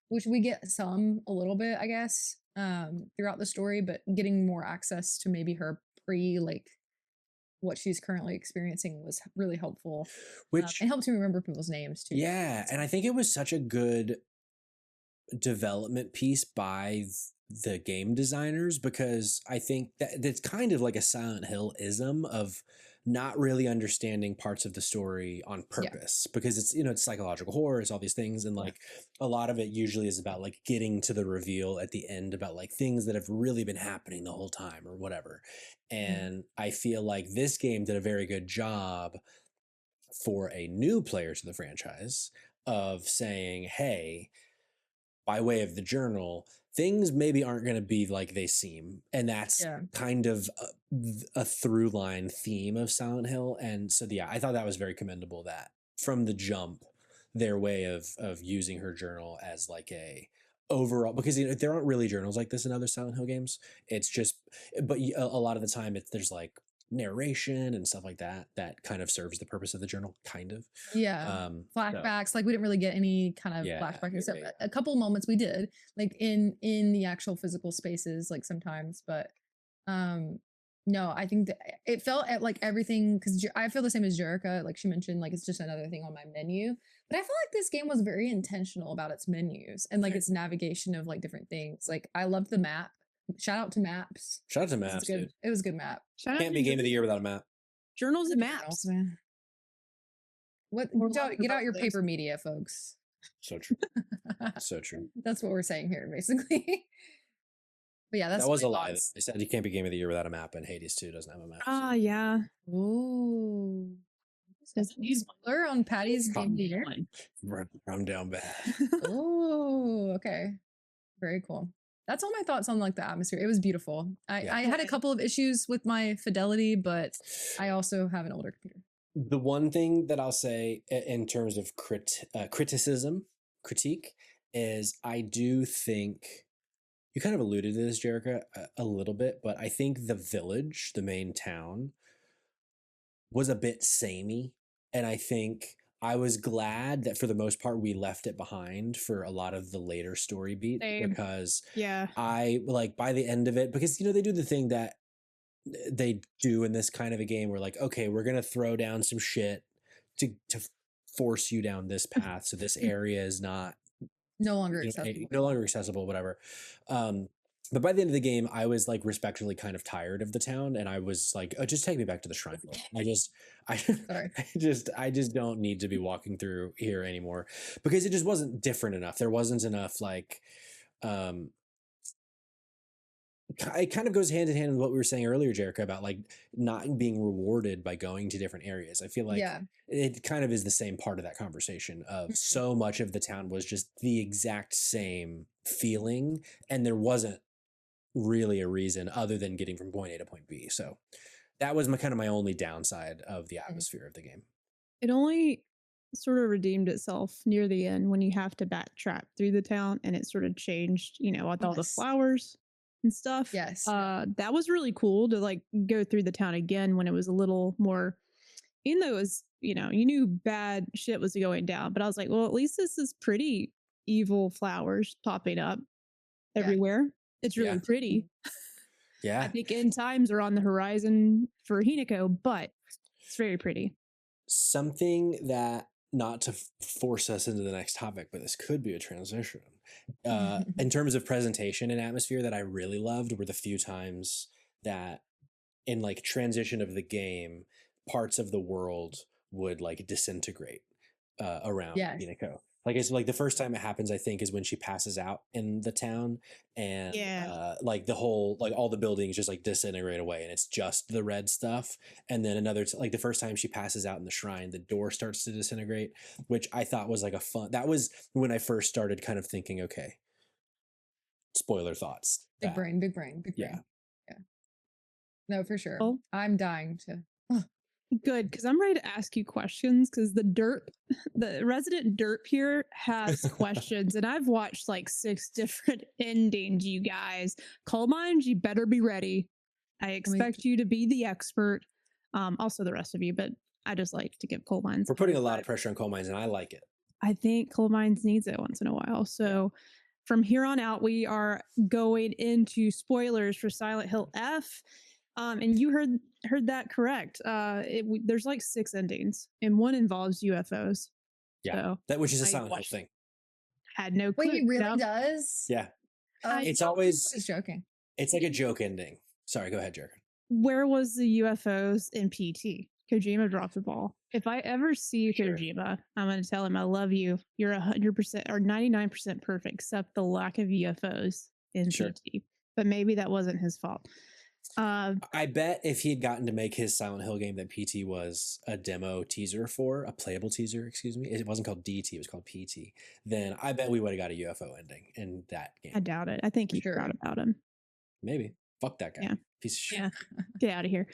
which we get some a little bit, I guess, throughout the story, but getting more access to maybe her pre like what she's currently experiencing was really helpful. Which, And helped me remember people's names too. yeah, and I think it was such a good development piece by the game designers because I think that that's kind of like a Silent Hill ism of not really understanding parts of the story on Yeah. purpose because it's it's psychological horror, it's all these things, and like a lot of it usually is about like getting to the reveal at the end about like things that have really been happening the whole time or whatever. And I feel like this game did a very good job for a new player to the franchise of saying, hey, by way of the journal, things maybe aren't going to be like they seem. And that's Yeah. kind of a through line theme of Silent Hill. And so, yeah, I thought that was very commendable that from the jump, their way of using her journal as like a overall, because there aren't really journals like this in other Silent Hill games. It's just, but a lot of the time there's like narration and stuff like that that kind of serves the purpose of the journal, kind of. Yeah. So, Flashbacks, like we didn't really get any kind of yeah, flashback except yeah. a couple moments we did, like in the actual physical spaces, like sometimes, but no, I think that it felt at like everything because I feel the same as Jerica, like she mentioned, like it's just another thing on my menu. But I feel like this game was very intentional about its menus and like its navigation of like different things. Like I loved the map. Shout out to maps. Shout out to It was maps, good. dude. It was a good map. shout out Can't to be game of the year without a map. journals and Journals, maps. man. What? We're Get lots out of your those. paper media, folks. So true. So true. That's what we're saying here, basically. But yeah, that's That was my a lie. thoughts. They said you can't be game of the year without a map, and Hades 2 doesn't have a map. Ah, yeah. Ooh. Doesn't need one. Spoiler on Patty's game of the year. I'm down bad. Oh, okay. Very cool. That's all my thoughts on like the atmosphere. It was beautiful. Yeah. I had a couple of issues with my fidelity, but I also have an older computer. The one thing that I'll say in terms of critique, is I do think you kind of alluded to this, Jerica, a little bit, but I think the village, the main town, was a bit samey And I think I was glad that for the most part we left it behind for a lot of the later story beats. Same. Because Yeah. I like by the end of it, because they do the thing that they do in this kind of a game where like, okay, we're gonna throw down some shit to force you down this path, so this area is not no longer accessible. no longer accessible, whatever. But by the end of the game, I was like respectfully kind of tired of the town, and I was like, oh, just take me back to the shrine. I just don't need to be walking through here anymore, because it just wasn't different enough. There wasn't enough like it kind of goes hand in hand with what we were saying earlier, Jerica, about like not being rewarded by going to different areas. I feel like it kind of is the same part of that conversation of so much of the town was just the exact same feeling, and there wasn't really a reason other than getting from point A to point B. So that was my only downside of the atmosphere of the game. It only sort of redeemed itself near the end when you have to backtrack through the town, and it sort of changed, with all the flowers and stuff. Yes. That was really cool to like go through the town again when it was a little more, even though it was, you knew bad shit was going down, but I was like, well, at least this is pretty evil flowers popping up everywhere. It's really pretty. Yeah. I think end times are on the horizon for Hinako, but it's very pretty. Something that, not to force us into the next topic, but this could be a transition. In terms of presentation and atmosphere, that I really loved were the few times that in like transition of the game, parts of the world would like disintegrate around Hinako. Like it's like the first time it happens, I think, is when she passes out in the town, and like the whole, like all the buildings just like disintegrate away, and it's just the red stuff. And then like the first time she passes out in the shrine, the door starts to disintegrate, which I thought was like that was when I first started kind of thinking, okay, spoiler thoughts. Big brain. Yeah. No, for sure. Oh. I'm dying to. Good, because I'm ready to ask you questions, because the resident derp here has questions, and I've watched like 6 different endings, you guys. Coal mines, you better be ready. I expect you to be the expert. Also the rest of you, but I just like to give coal mines. We're putting a lot of pressure on coal mines, and I like it. I think coal mines needs it once in a while. So from here on out, we are going into spoilers for Silent Hill F. And you heard that correct. There's like 6 endings, and one involves UFOs. Yeah, so that which is a Silent Hill thing. Had no clue. Wait, he really does? Yeah. It's always just joking. It's like a joke ending. Sorry, go ahead, Jerica. Where was the UFOs in PT? Kojima dropped the ball. If I ever see Kojima, I'm going to tell him I love you. You're 100% or 99% perfect, except the lack of UFOs in PT. But maybe that wasn't his fault. I bet if he had gotten to make his Silent Hill game that PT was a demo teaser for, a playable teaser, excuse me, it wasn't called DT, it was called PT, then I bet we would have got a UFO ending in that game. I doubt it. I think he forgot about him. Maybe. Fuck that guy. Yeah. Piece of shit. Yeah. Get out of here.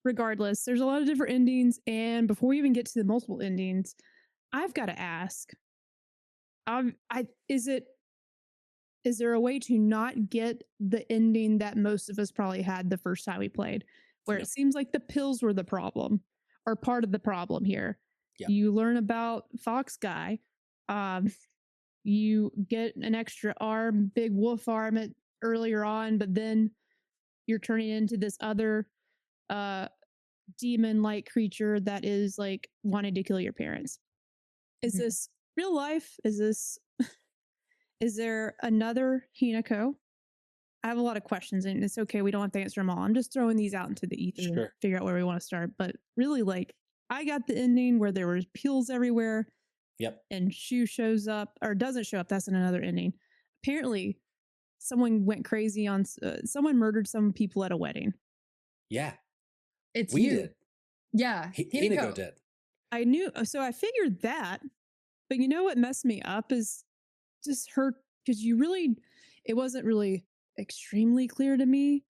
Regardless, there's a lot of different endings, and before we even get to the multiple endings, I've got to ask, is there a way to not get the ending that most of us probably had the first time we played, where it seems like the pills were the problem or part of the problem here? Yeah. You learn about Fox Guy. You get an extra arm, big wolf arm earlier on, but then you're turning into this other demon-like creature that is like wanting to kill your parents. Is this real life? Is there another Hinako? I have a lot of questions, and it's okay. We don't have to answer them all. I'm just throwing these out into the ether to figure out where we want to start. But really, like, I got the ending where there was pills everywhere. Yep. And Shu shows up, or doesn't show up. That's in another ending. Apparently, someone went crazy on... someone murdered some people at a wedding. Yeah. We did. Yeah. Hinako did. I knew... So I figured that. But you know what messed me up is... just her, because it wasn't really extremely clear to me,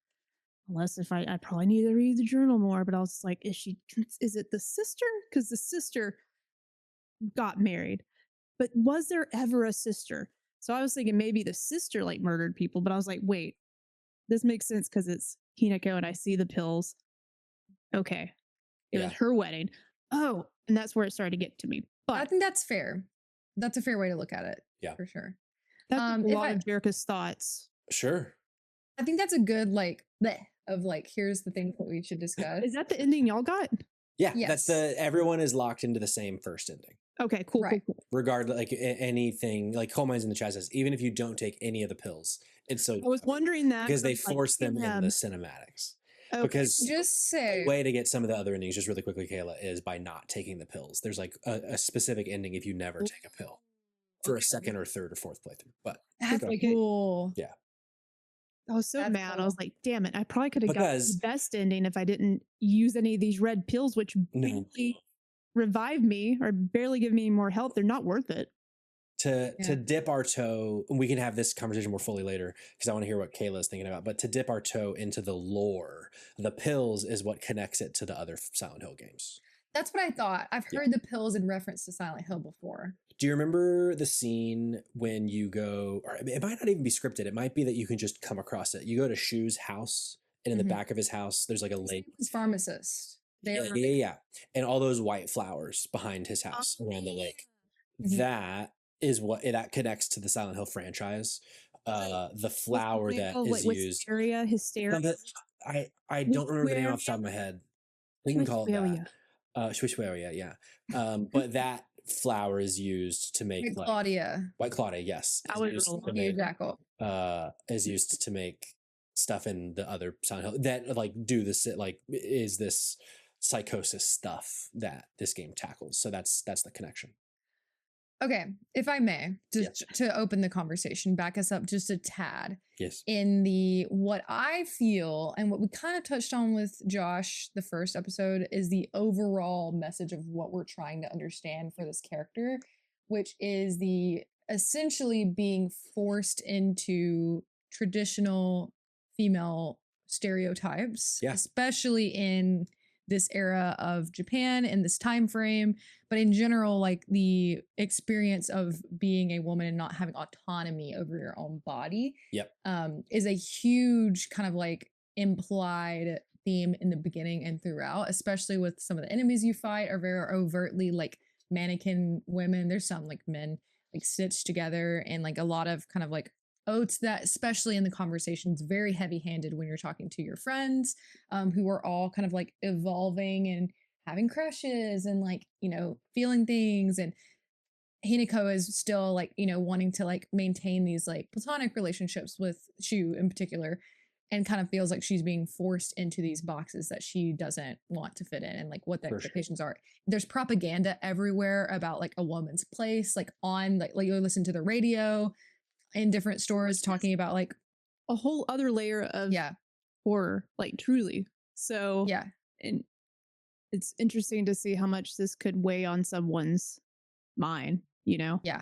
unless if I probably need to read the journal more, but I was just like, is it the sister? Because the sister got married, but was there ever a sister? So I was thinking maybe the sister like murdered people, but I was like, wait, this makes sense because it's Hinako and I see the pills. Okay. It was her wedding. Oh, and that's where it started to get to me. But I think that's fair. That's a fair way to look at it. Yeah. For sure. that's a lot of Jerica's thoughts. Sure. I think that's a good like bleh, of like, here's the things that we should discuss. Is that the ending y'all got? Yeah, that's everyone is locked into the same first ending. Okay, cool, Right. cool. Regardless, like anything, like Coal Mines in the chat says, even if you don't take any of the pills, it's so. I was wondering that because they force them in the cinematics. Okay. Because just say the way to get some of the other endings, just really quickly, Kayla, is by not taking the pills. There's like a specific ending if you never take a pill for a second or third or fourth playthrough. But that's cool. Yeah. I was so That's mad. cool. I was like, damn it. I probably could have got the Because- best ending if I didn't use any of these red pills, which barely revive me or barely give me more health. They're not worth it. To dip our toe, and we can have this conversation more fully later because I want to hear what Kayla is thinking about, but to dip our toe into the lore, the pills is what connects it to the other Silent Hill games. That's what I thought. I've heard the pills in reference to Silent Hill before. Do you remember the scene when you go, or it might not even be scripted, it might be that you can just come across it. You go to Shu's house, and in the back of his house, there's like a lake. His pharmacist. Yeah. And all those white flowers behind his house around the lake. That is what that connects to the Silent Hill franchise. The flower that is used. Hysteria. I don't remember the name off the top of my head. We can call it that. Schwishwaria, yeah. But that flower is used to make White Claudia. White Claudia, yes. Is used to make stuff in the other Silent Hill that like do this, like is this psychosis stuff that this game tackles. So that's the connection. Okay, if I may, just to open the conversation, back us up just a tad. Yes. In the what I feel and what we kind of touched on with Josh the first episode is the overall message of what we're trying to understand for this character, which is the essentially being forced into traditional female stereotypes, especially in this era of Japan in this time frame, but in general, like the experience of being a woman and not having autonomy over your own body is a huge kind of like implied theme in the beginning and throughout, especially with some of the enemies you fight are very overtly like mannequin women. There's some like men like stitched together, and like a lot of kind of like oaths that, especially in the conversations, very heavy-handed when you're talking to your friends who are all kind of like evolving and having crushes and like, you know, feeling things. And Hinako is still like, you know, wanting to like maintain these like platonic relationships with Shu in particular, and kind of feels like she's being forced into these boxes that she doesn't want to fit in, and like what the expectations are. There's propaganda everywhere about like a woman's place, like on like you listen to the radio in different stores talking about like a whole other layer of horror, like truly. So and it's interesting to see how much this could weigh on someone's mind, you know? Yeah,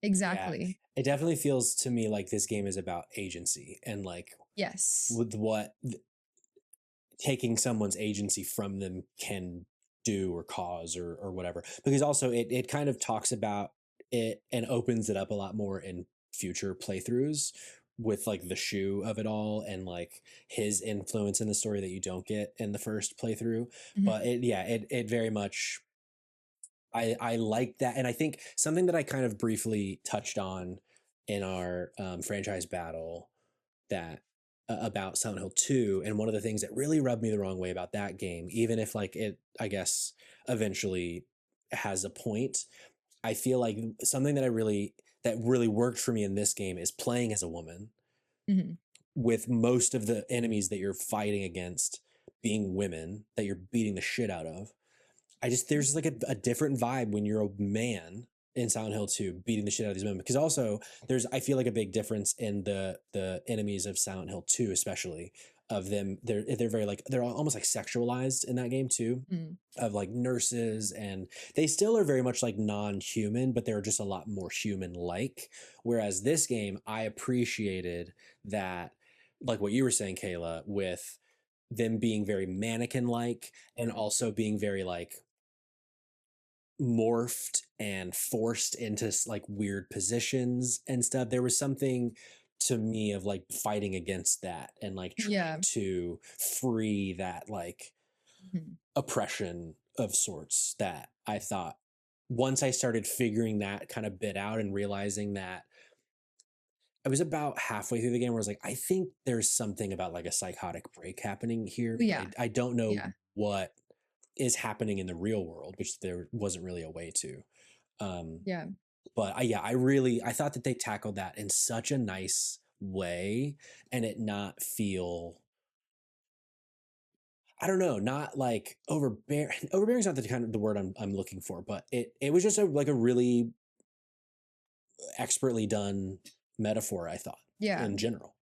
exactly. Yeah. It definitely feels to me like this game is about agency and like with what taking someone's agency from them can do or cause or whatever. Because also it kind of talks about it and opens it up a lot more in future playthroughs with like the Shu of it all and like his influence in the story that you don't get in the first playthrough. But it very much I like that. And I think something that I kind of briefly touched on in our franchise battle that about Silent Hill 2, and one of the things that really rubbed me the wrong way about that game, even if like it I guess eventually has a point, I feel like something that really worked for me in this game is playing as a woman with most of the enemies that you're fighting against being women that you're beating the shit out of. There's like a different vibe when you're a man in Silent Hill 2 beating the shit out of these women, because also I feel like a big difference in the enemies of Silent Hill 2, especially of them. They're very like, they're almost like sexualized in that game too, of like nurses, and they still are very much like non-human, but they're just a lot more human-like. Whereas this game, I appreciated that, like what you were saying, Kayla, with them being very mannequin-like and also being very like morphed and forced into like weird positions and stuff. There was something to me of like fighting against that and like trying to free that like oppression of sorts that I thought once I started figuring that kind of bit out and realizing that I was about halfway through the game where I was like, I think there's something about like a psychotic break happening here. Yeah. I don't know what is happening in the real world, which there wasn't really a way to. But I thought that they tackled that in such a nice way and it not feel, I don't know, not like overbearing. Overbearing is not the kind of the word I'm looking for, but it was just a really expertly done metaphor, I thought. In general.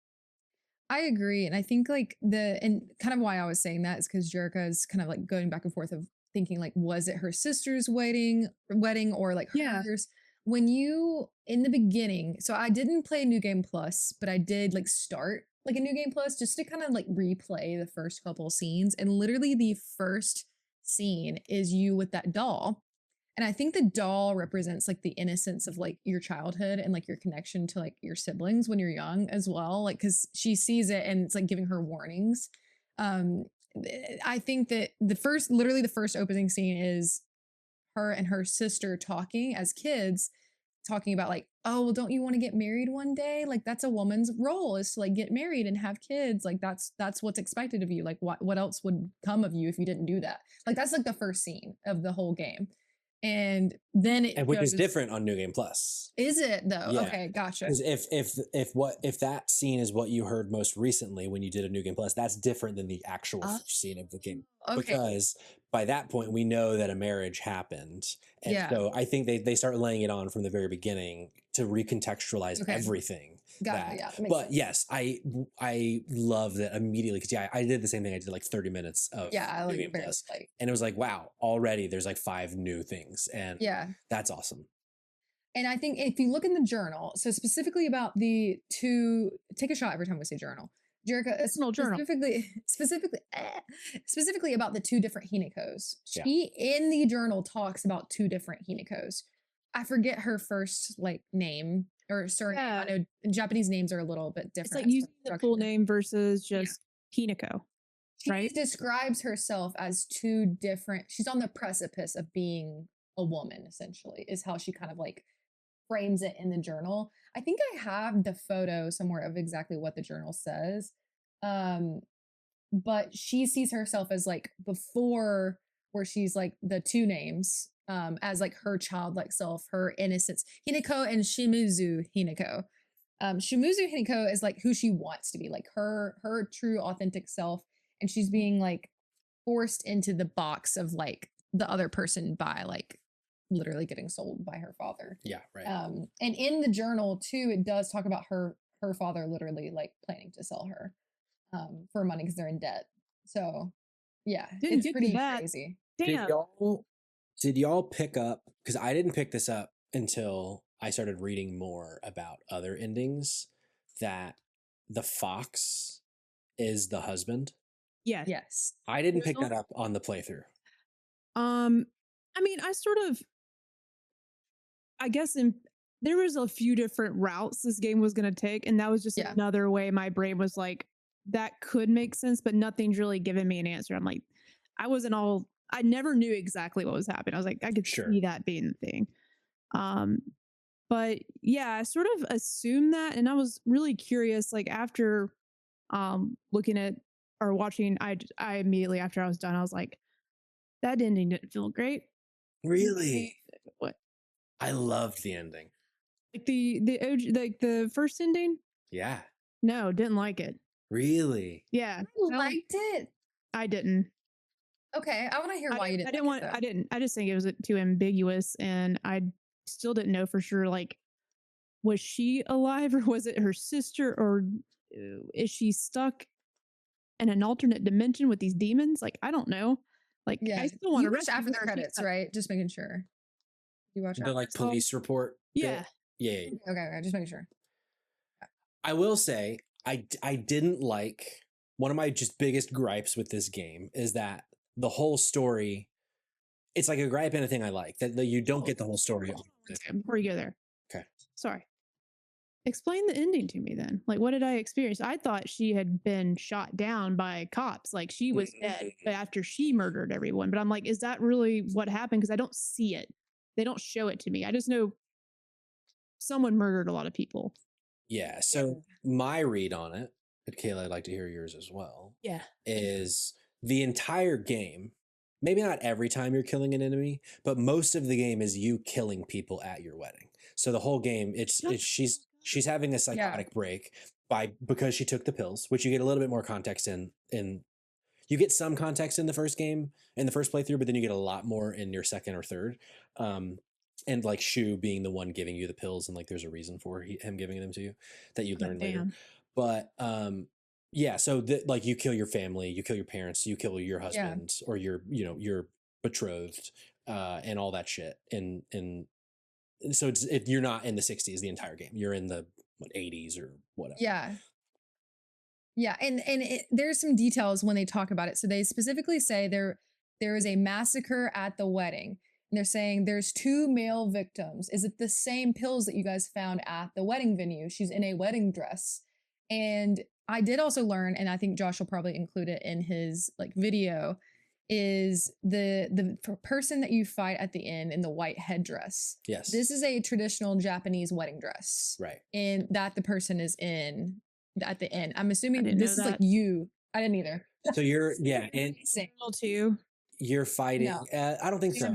I agree. And I think like and kind of why I was saying that is because Jerica is kind of like going back and forth of thinking like, was it her sister's wedding or like hers? When you in the beginning, so I didn't play New Game Plus, but I did like start like a New Game Plus just to kind of like replay the first couple scenes. And literally the first scene is you with that doll. And I think the doll represents like the innocence of like your childhood and like your connection to like your siblings when you're young as well. Like, cause she sees it and it's like giving her warnings. I think that literally the first opening scene is her and her sister talking as kids, talking about like, oh, well, don't you want to get married one day? Like that's a woman's role is to like get married and have kids. Like that's what's expected of you. Like what else would come of you if you didn't do that? Like that's like the first scene of the whole game. And then which is different on New Game Plus. Is it though? Yeah. Okay, gotcha. Because if that scene is what you heard most recently when you did a New Game Plus, that's different than the actual first scene of the game. Okay. Because by that point we know that a marriage happened. And so I think they start laying it on from the very beginning to recontextualize everything. Got it. Yeah, but yes, I love that immediately because I did the same thing. I did like 30 minutes of New Game Plus, and it was like, wow, already there's like 5 new things, and that's awesome. And I think if you look in the journal, so specifically about the two, take a shot every time we say journal. Jerica, specifically about the 2 different Hinekos. She in the journal talks about 2 different Hinekos. I forget her first like name or surname. I know Japanese names are a little bit different. It's like using the full name versus just Hineko. She describes herself as 2 different. She's on the precipice of being a woman, essentially, is how she kind of like frames it in the journal. I think I have the photo somewhere of exactly what the journal says. But she sees herself as like before, where she's like the 2 names. As like her childlike self, her innocence. Hineko and Shimizu Hineko. Shimizu Hineko is like who she wants to be, like her true authentic self, and she's being like forced into the box of like the other person by like literally getting sold by her father. Yeah, right. And in the journal too, it does talk about her father literally like planning to sell her for money because they're in debt. So yeah, it's pretty crazy. Damn. Did y'all pick up, because I didn't pick this up until I started reading more about other endings, that the fox is the husband? Yes. I didn't pick that up on the playthrough. I mean, I guess there was a few different routes this game was going to take, and that was just another way my brain was like, that could make sense, but nothing's really giving me an answer. I'm like, I never knew exactly what was happening. I was like, I could see that being the thing. But yeah, I sort of assumed that, and I was really curious, like after looking at or watching, I immediately after I was done, I was like, that ending didn't feel great. Really? What? I loved the ending. Like the OG, like the first ending? Yeah. No, didn't like it. Really? Yeah. I liked it. I didn't. Okay, I want to hear why you didn't. I didn't. I just think it was too ambiguous, and I still didn't know for sure. Like, was she alive, or was it her sister, or is she stuck in an alternate dimension with these demons? Like, I don't know. Like, I still want to watch after the credits, right? Just making sure. You watch the like police report. Yeah. Yeah. Okay, just making sure. I will say I didn't like, one of my just biggest gripes with this game is that the whole story, it's like a gripe and a thing I like, that you don't get the whole story. Before you go there. Okay. Sorry. Explain the ending to me then. Like, what did I experience? I thought she had been shot down by cops, like she was dead, but after she murdered everyone. But I'm like, is that really what happened? Because I don't see it. They don't show it to me. I just know someone murdered a lot of people. Yeah. So my read on it, but Kayla, I'd like to hear yours as well. Yeah. Is the entire game, maybe not every time you're killing an enemy, but most of the game is you killing people at your wedding. So the whole game, it's she's having a psychotic break because she took the pills, which you get a little bit more context in you get some context in the first game, in the first playthrough, but then you get a lot more in your second or third. And like Shu being the one giving you the pills, and like there's a reason for him giving them to you that you learn later. But yeah, so like you kill your family, you kill your parents, you kill your husband or your your betrothed, and all that shit. And so you're not in the 60s the entire game. You're in the 80s or whatever. Yeah, and there's some details when they talk about it. So they specifically say there is a massacre at the wedding. And they're saying there's 2 male victims. Is it the same pills that you guys found at the wedding venue? She's in a wedding dress. And I did also learn, and I think Josh will probably include it in his like video, is the person that you fight at the end in the white headdress. Yes. This is a traditional Japanese wedding dress. Right. And that the person is in at the end. I'm assuming this is like you. I didn't either. So you're, and too. You're fighting. No. I don't think so.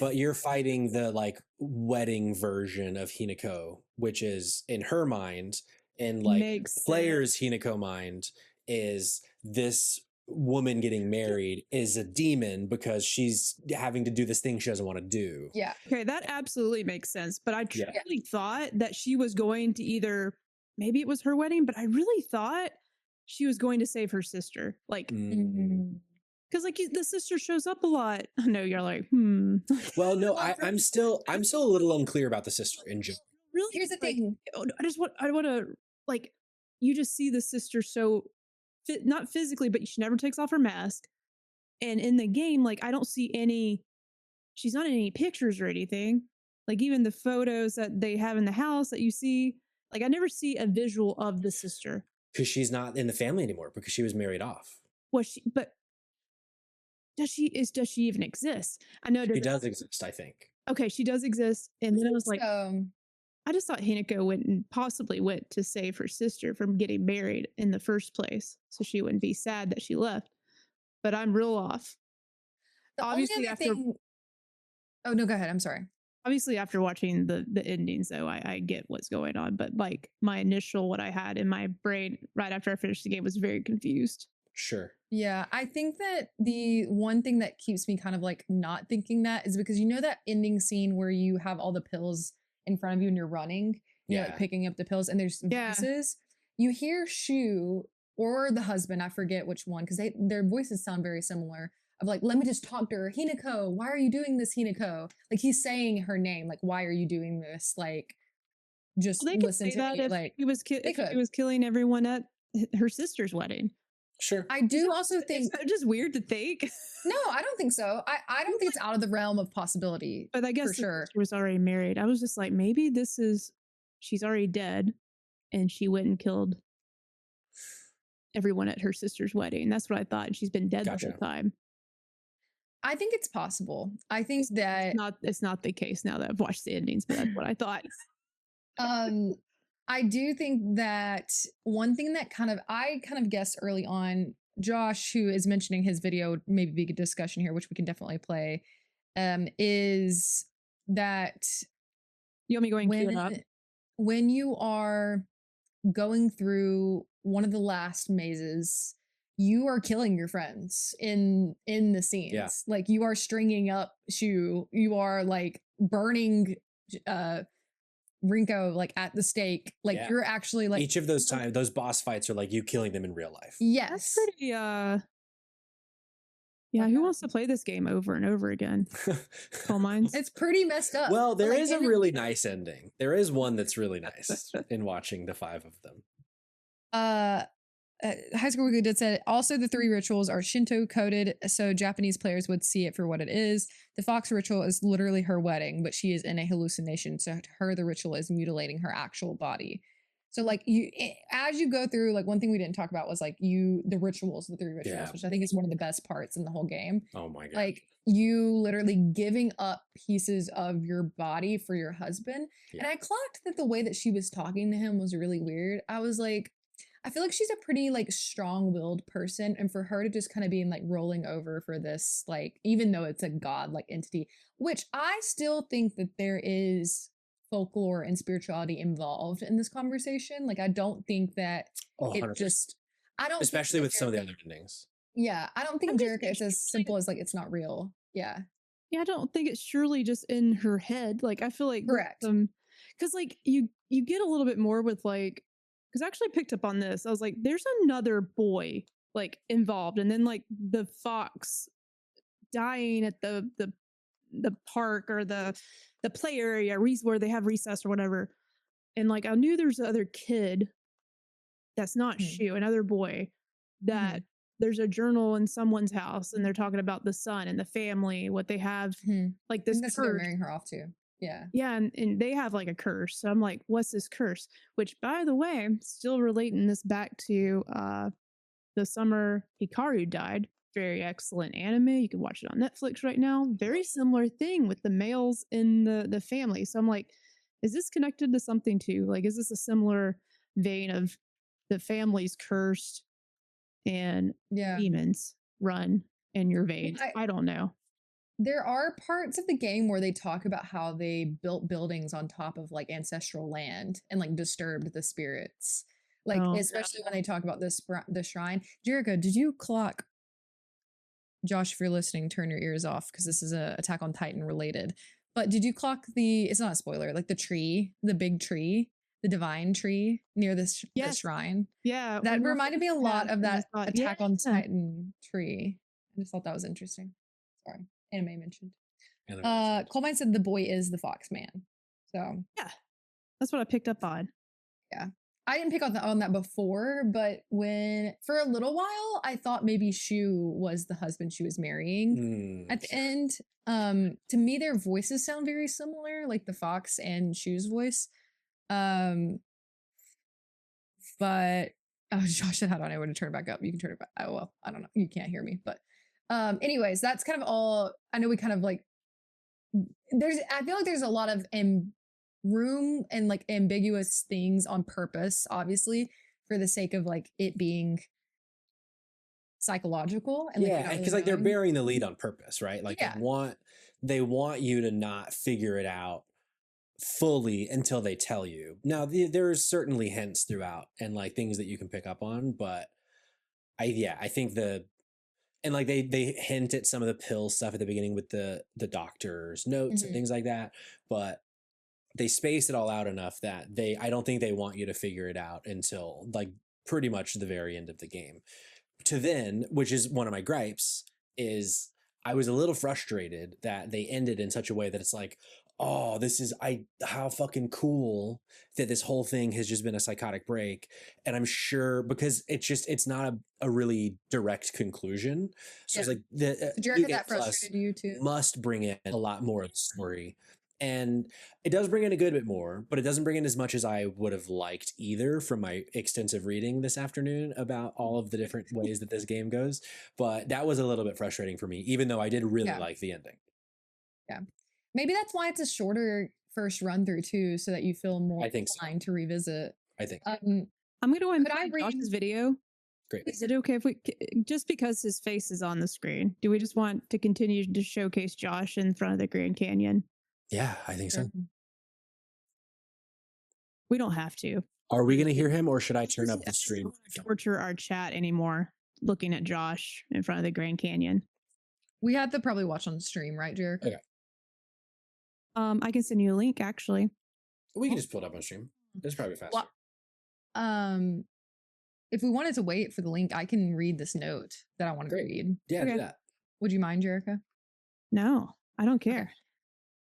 But you're fighting the like wedding version of Hinako, which is in her mind, and like players' Hinako mind is this woman getting married is a demon because she's having to do this thing she doesn't want to do. Yeah. Okay, that absolutely makes sense. But I truly thought that she was going to either, maybe it was her wedding, but I really thought she was going to save her sister. Like, because like the sister shows up a lot. I know you're like, Well, no, I'm still a little unclear about the sister in general. Really, here's the thing. I want to like, you just see the sister so not physically, but she never takes off her mask. And in the game, like I don't see any. She's not in any pictures or anything. Like even the photos that they have in the house that you see, like I never see a visual of the sister because she's not in the family anymore because she was married off. But does she even exist? I know she does exist, I think. Okay, she does exist. And then I was like, I just thought Hinako possibly went to save her sister from getting married in the first place, so she wouldn't be sad that she left. But I'm real off. Obviously, oh no, go ahead. I'm sorry. Obviously, after watching the endings, though, I get what's going on. But like my initial, what I had in my brain right after I finished the game was very confused. Sure. Yeah, I think that the one thing that keeps me kind of like not thinking that is because you know that ending scene where you have all the pills in front of you and you're running, you're like picking up the pills and there's voices. You hear Shu or the husband, I forget which one, because their voices sound very similar. Of like, let me just talk to her. Hinako, why are you doing this, Hinako? Like he's saying her name. Like, why are you doing this? Like, just listen to me. Like he was killing everyone at her sister's wedding. Sure. I do also think it's just weird to think. No, I don't think so. I don't think it's out of the realm of possibility. But I guess for sure. She was already married. I was just like, maybe she's already dead and she went and killed everyone at her sister's wedding. That's what I thought. And she's been dead the whole time. I think it's possible. I think that it's not the case now that I've watched the endings, but that's what I thought. I do think that one thing that I guessed early on, Josh, who is mentioning his video, maybe be a discussion here, which we can definitely play, is that you want me going cue it up? When you are going through one of the last mazes, you are killing your friends in the scenes. Yeah. Like you are stringing up Shu, you are like burning Rinko like at the stake. Like you're actually like each of those times, those boss fights are like you killing them in real life. Yes. That's pretty who wants to play this game over and over again? Coal mines. It's pretty messed up. Well, there is a really nice ending. There is one that's really nice in watching the 5 of them. High School Weekly did say also the 3 rituals are Shinto coded, so Japanese players would see it for what it is. The fox ritual is literally her wedding, but she is in a hallucination. So to her, the ritual is mutilating her actual body. So like as you go through, like one thing we didn't talk about was like the rituals, the 3 rituals, which I think is one of the best parts in the whole game. Oh my god! Like you literally giving up pieces of your body for your husband. Yeah. And I clocked that the way that she was talking to him was really weird. I was like, I feel like she's a pretty like strong-willed person, and for her to just kind of be like rolling over for this, like even though it's a god like entity, which I still think that there is folklore and spirituality involved in this conversation. Like I don't think that it 100%. just I don't especially with some of the Jerica- other endings. Yeah, I don't think I'm just Jerica is as simple as like it's not real. Yeah. Yeah, I don't think it's surely just in her head. Like I feel like Correct. because like you get a little bit more with like because I actually picked up on this. I was like, there's another boy like involved, and then like the fox dying at the park or the play area where they have recess or whatever, and like I knew there's another kid that's not Shu, another boy that. There's a journal in someone's house and they're talking about the son and the family, what they have, like this that's curse. they're marrying her off too. Yeah. Yeah, and they have like a curse. So I'm like, what's this curse? Which, by the way, still relating this back to the summer Hikaru died. Very excellent anime. You can watch it on Netflix right now. Very similar thing with the males in the family. So I'm like, is this connected to something too? Like, is this a similar vein of the family's cursed and demons run in your veins? I don't know. There are parts of the game where they talk about how they built buildings on top of like ancestral land and like disturbed the spirits. Like especially when they talk about the shrine. Jerica, did you clock? Josh, if you're listening, turn your ears off because this is a Attack on Titan related. But did you clock it's not a spoiler, like the tree, the big tree, the divine tree near this the shrine? Yeah. That reminded me a lot of that Attack on Titan tree. I just thought that was interesting. Sorry. Anime mentioned. Colemine said the boy is the fox man. So yeah, that's what I picked up on. Yeah. I didn't pick on that before, but for a little while, I thought maybe Shu was the husband she was marrying at the end. To me, their voices sound very similar, like the fox and Shu's voice. But Josh said, how do I know when to turn it back up? You can turn it back. Oh, well, I don't know. You can't hear me, but anyways, that's kind of all. I know we kind of like, I feel like there's a lot of room and like ambiguous things on purpose, obviously, for the sake of like it being psychological. And because like they're bearing the lead on purpose, right? Like they want you to not figure it out fully until they tell you. Now there's certainly hints throughout and like things that you can pick up on, but I think and like they hint at some of the pill stuff at the beginning with the doctor's notes and things like that, but they space it all out enough that I don't think they want you to figure it out until like pretty much the very end of the game. To then, which is one of my gripes, is I was a little frustrated that they ended in such a way that it's like, oh, how fucking cool that this whole thing has just been a psychotic break. And I'm sure because it's not a really direct conclusion. So it's like Jerica, that frustrated you too. Must bring in a lot more of the story. And it does bring in a good bit more, but it doesn't bring in as much as I would have liked either from my extensive reading this afternoon about all of the different ways that this game goes. But that was a little bit frustrating for me, even though I did really like the ending. Yeah. Maybe that's why it's a shorter first run through too, so that you feel more inclined to revisit. I think. I'm going to go ahead and watch this video. Great. Is it okay if just because his face is on the screen, do we just want to continue to showcase Josh in front of the Grand Canyon? Yeah, I think so. We don't have to. Are we going to hear him or should I turn up the stream? Torture our chat anymore looking at Josh in front of the Grand Canyon. We have to probably watch on stream, right, Jerica? Okay. I can send you a link actually. We can just pull it up on stream. It's probably faster. Well, if we wanted to wait for the link, I can read this note that I want to read. Yeah, do that. Would you mind, Jerica? No, I don't care.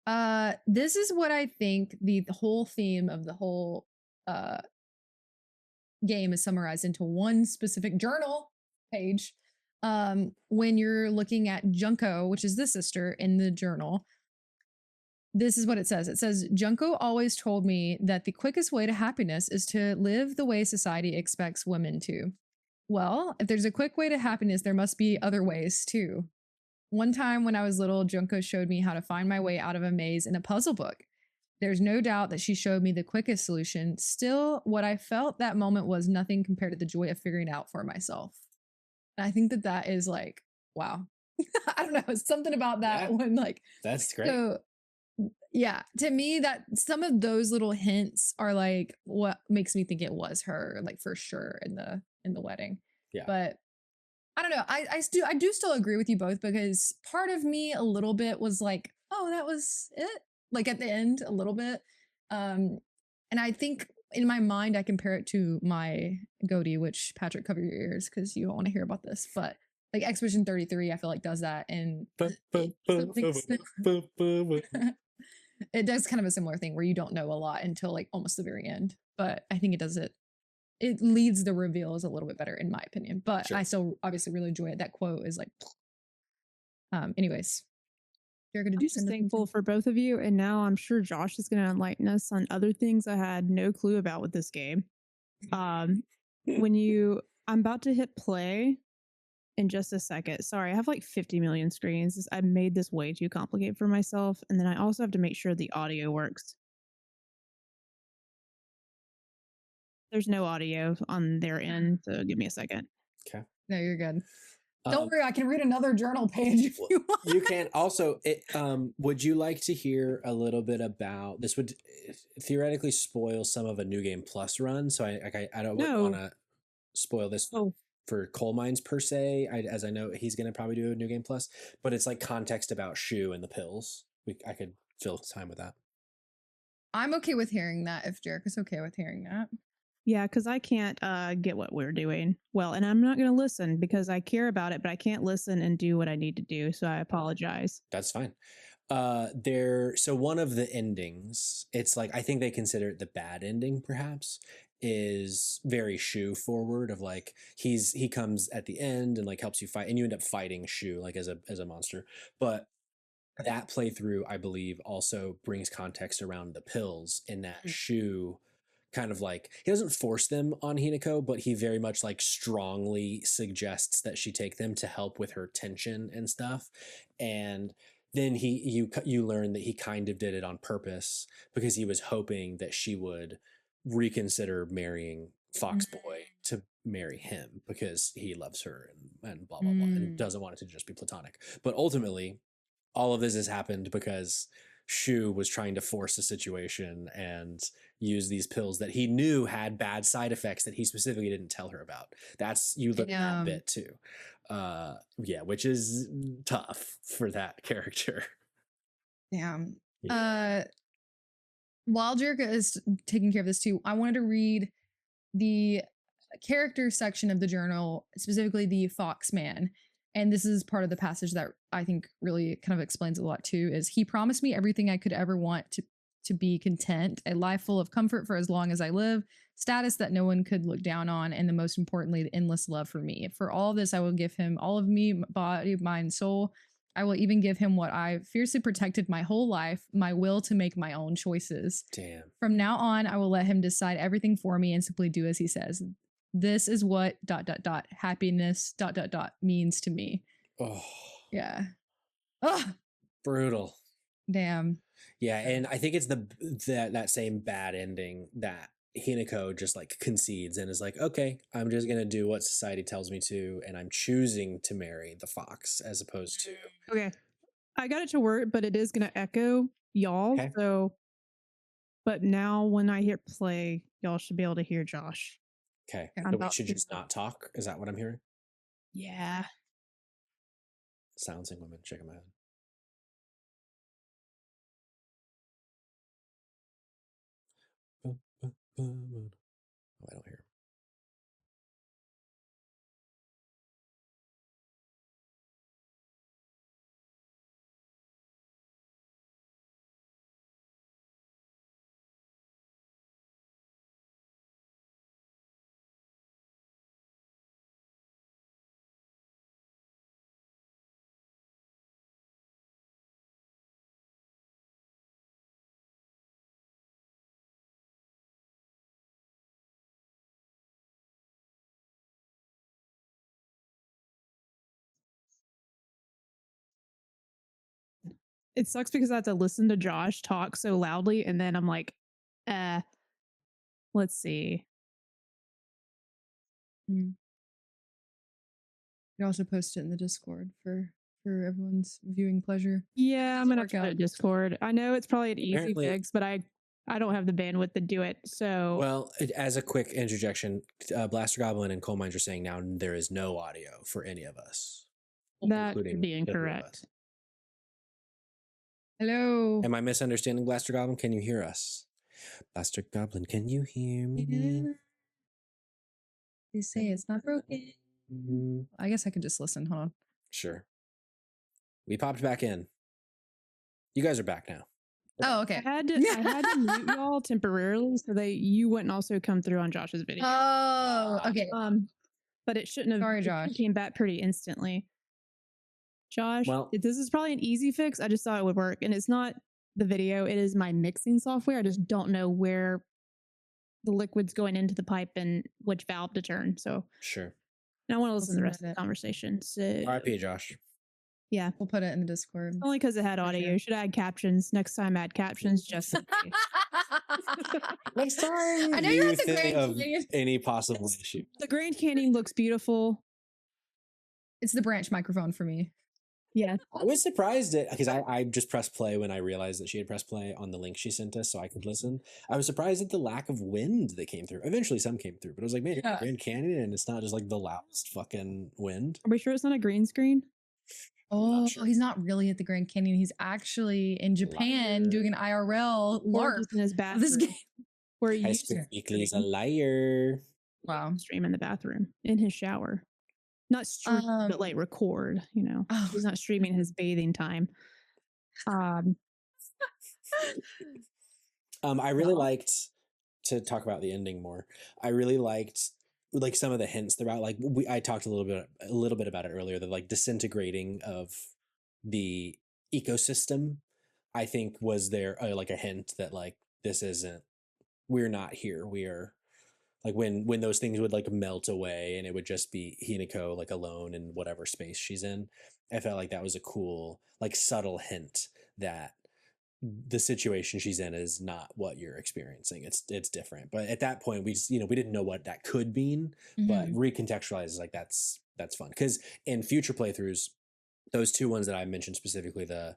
Okay. This is what I think the whole theme of the whole game is summarized into one specific journal page. When you're looking at Junko, which is the sister in the journal, this is what it says. It says, Junko always told me that the quickest way to happiness is to live the way society expects women to. Well, if there's a quick way to happiness, there must be other ways too. One time when I was little, Junko showed me how to find my way out of a maze in a puzzle book. There's no doubt that she showed me the quickest solution. Still, what I felt that moment was nothing compared to the joy of figuring it out for myself. And I think that that is like, wow. I don't know. It's something about that when like, that's great. So, yeah, to me, that some of those little hints are like what makes me think it was her, like for sure in the wedding. Yeah. But I don't know. I do still agree with you both, because part of me a little bit was like, oh, that was it. Like at the end, a little bit. And I think in my mind, I compare it to my goatee, which Patrick, cover your ears because you don't want to hear about this. But like Expedition 33, I feel like does that, and it does kind of a similar thing where you don't know a lot until like almost the very end. But I think it does it. It leads the reveals a little bit better, in my opinion. But Sure. I still obviously really enjoy it. That quote is like, anyways. You're gonna do I'm just thankful for both of you, and now I'm sure Josh is going to enlighten us on other things I had no clue about with this game. I'm about to hit play in just a second. Sorry, I have like 50 million screens. I made this way too complicated for myself, and then I also have to make sure the audio works. There's no audio on their end, so give me a second. Okay. No, you're good. Don't worry, I can read another journal page if you want. You can also. Would you like to hear a little bit about this? Would theoretically spoil some of a New Game Plus run, so I don't want to spoil this for Coal Mines per se. As I know he's going to probably do a New Game Plus, but it's like context about Shu and the pills. I could fill time with that. I'm okay with hearing that if Jerica's okay with hearing that. Yeah, because I can't get what we're doing. Well, and I'm not going to listen because I care about it, but I can't listen and do what I need to do. So I apologize. That's fine. So one of the endings, it's like, I think they consider it the bad ending, perhaps, is very Shu forward of like, he comes at the end and like helps you fight, and you end up fighting Shu like as a monster. But that playthrough, I believe, also brings context around the pills in that Shu kind of like, he doesn't force them on Hinako, but he very much like strongly suggests that she take them to help with her tension and stuff. And then you learn that he kind of did it on purpose because he was hoping that she would reconsider marrying Foxboy to marry him because he loves her and blah blah blah, and doesn't want it to just be platonic. But ultimately, all of this has happened because Shu was trying to force a situation and use these pills that he knew had bad side effects that he specifically didn't tell her about. You learn that bit too. Which is tough for that character. Damn. While Jerica is taking care of this too, I wanted to read the character section of the journal, specifically the Fox Man. And this is part of the passage that I think really kind of explains a lot too, is he promised me everything I could ever want to be content, a life full of comfort for as long as I live, status that no one could look down on, and the most importantly, the endless love for me. For all of this, I will give him all of me, body, mind, soul. I will even give him what I fiercely protected my whole life, my will to make my own choices. Damn. From now on, I will let him decide everything for me and simply do as he says. This is what ... happiness ... means to me. Oh. Yeah. Oh. Brutal. Damn. Yeah, and I think it's that same bad ending that Hinako just like concedes and is like, okay, I'm just gonna do what society tells me to, and I'm choosing to marry the fox as opposed to. Okay, I got it to work, but it is gonna echo y'all. Okay. So, but now when I hear play, y'all should be able to hear Josh. Okay, so we should just not talk. Is that what I'm hearing? Yeah. Sounds like women. Check them out. Oh, I don't hear. it sucks because I have to listen to Josh talk so loudly, and then I'm like, let's see. You can also post it in the Discord for everyone's viewing pleasure. Yeah, I'm gonna work put it out. in Discord. I know it's probably an easy Apparently- fix, but I don't have the bandwidth to do it. So Well, as a quick interjection, Blaster Goblin and Coal Mines are saying now there is no audio for any of us. that including could be the three of incorrect. us. Hello. Am I misunderstanding Blaster Goblin? Can you hear us? Blaster Goblin, can you hear me? They say it's not broken. I guess I could just listen. Hold on. Sure. We popped back in. You guys are back now. Oh, okay. I had to mute y'all temporarily so that you wouldn't also come through on Josh's video. Oh, okay. But it shouldn't have. Sorry, it Josh. came back pretty instantly. Josh, Well- this is probably an easy fix. I just thought it would work, and it's not the video. It is my mixing software. I just don't know where the liquid's going into the pipe and which valve to turn. So Sure. I want to listen to the rest of submit the it. conversation. So RIP, Josh. yeah, We'll put it in the Discord. only because it had For audio. sure. Should add captions next time. Add captions just in case. Next time, I know you're at the think Grand of Canyon. any possible issue. The Grand Canyon looks beautiful. It's the branch microphone for me. Yeah, I was surprised because I just pressed play when I realized that she had pressed play on the link she sent us so I could listen. I was surprised at the lack of wind that came through. Eventually some came through, but I was like, man, you're in Grand Canyon and it's not just like the loudest fucking wind. are we sure it's not a green screen? Oh, sure. he's not really at the Grand Canyon. He's actually in Japan Liar. doing an IRL Or LARP just in his of bathroom this game. where he High used School to Weekly is a liar. Wow. stream in the bathroom in his shower. Not stream, but like record, you know. Oh. He's not streaming his bathing time. I really liked, to talk about the ending more, I really liked like some of the hints throughout. Like I talked a little bit about it earlier, the like disintegrating of the ecosystem, I think was there like a hint that like this isn't, we're not here, we are like when those things would like melt away and it would just be Hinako like alone in whatever space she's in. I felt like that was a cool like subtle hint that the situation she's in is not what you're experiencing. It's different. But at that point we just, we didn't know what that could mean, but recontextualize like that's fun. Because in future playthroughs, those two ones that I mentioned specifically, the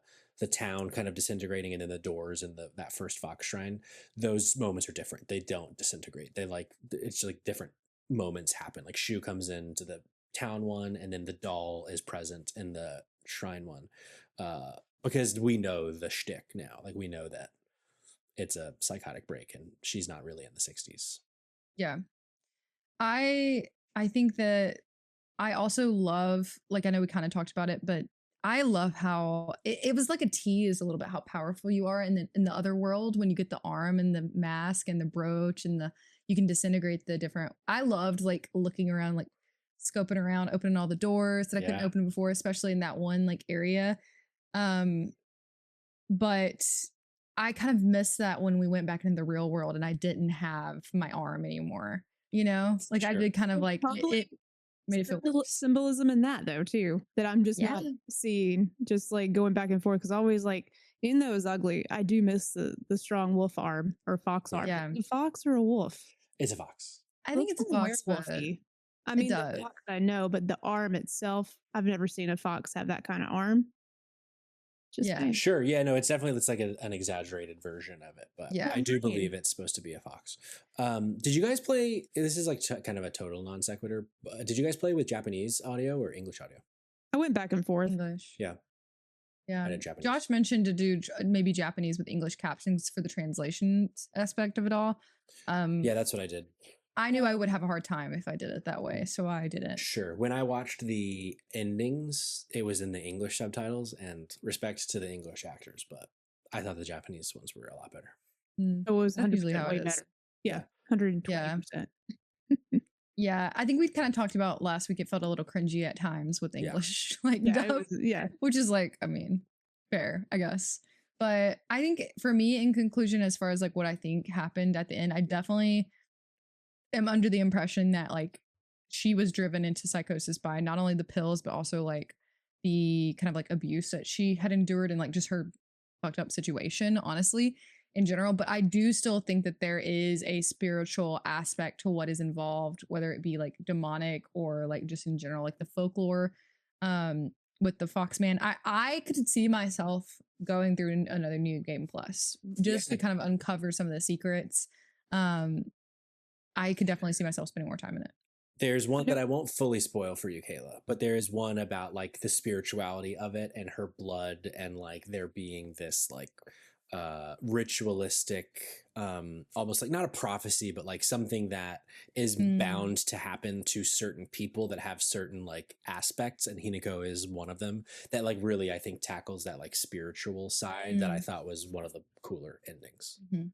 town kind of disintegrating and then the doors and that first fox shrine, those moments are different. They don't disintegrate. They like, it's like different moments happen. Like Shu comes into the town one and then the doll is present in the shrine one. Because we know the shtick now. Like we know that it's a psychotic break and she's not really in the 60s. Yeah. I think that I also love, like, I know we kind of talked about it, but I love how it was like a tease a little bit how powerful you are in the other world when you get the arm and the mask and the brooch and you can disintegrate the different. I loved like looking around, like scoping around, opening all the doors that I couldn't open before, especially in that one like area. But I kind of missed that when we went back into the real world and I didn't have my arm anymore. Like I did kind of like it made it feel symbolism in that though too, that I'm just not seeing, just like going back and forth, because always like, even though it's ugly, I do miss the strong wolf arm or fox arm. Yeah. A fox or a wolf? It's a fox. I think it's a fox, but werewolfy. I mean, the fox I know, but the arm itself, I've never seen a fox have that kind of arm. Yeah. Sure. Yeah, no, it's definitely, it's like an exaggerated version of it, but yeah, I do believe it's supposed to be a fox. Did you guys play, this is like kind of a total non sequitur, did you guys play with Japanese audio or English audio? I went back and forth. English. Yeah. Yeah. I did Japanese. Josh mentioned to do maybe Japanese with English captions for the translation aspect of it all. Yeah, that's what I did. I knew I would have a hard time if I did it that way, so I didn't. Sure. When I watched the endings, it was in the English subtitles, and respect to the English actors, but I thought the Japanese ones were a lot better. It was That's usually 100% how way it is. better. Yeah, 120%. Yeah, I think we kind of talked about last week. It felt a little cringy at times with English, like dub, which is like, I mean, fair, I guess. But I think for me, in conclusion, as far as like what I think happened at the end, I definitely am under the impression that like she was driven into psychosis by not only the pills, but also like the kind of like abuse that she had endured and like just her fucked up situation, honestly, in general. But I do still think that there is a spiritual aspect to what is involved, whether it be like demonic or like just in general, like the folklore. With the Foxman, I could see myself going through another New Game Plus just to kind of uncover some of the secrets. I could definitely see myself spending more time in it. There's one that I won't fully spoil for you, Kayla, but there is one about like the spirituality of it and her blood and like there being this like ritualistic, almost like not a prophecy, but like something that is bound to happen to certain people that have certain like aspects, and Hinako is one of them that like really I think tackles that like spiritual side that I thought was one of the cooler endings. What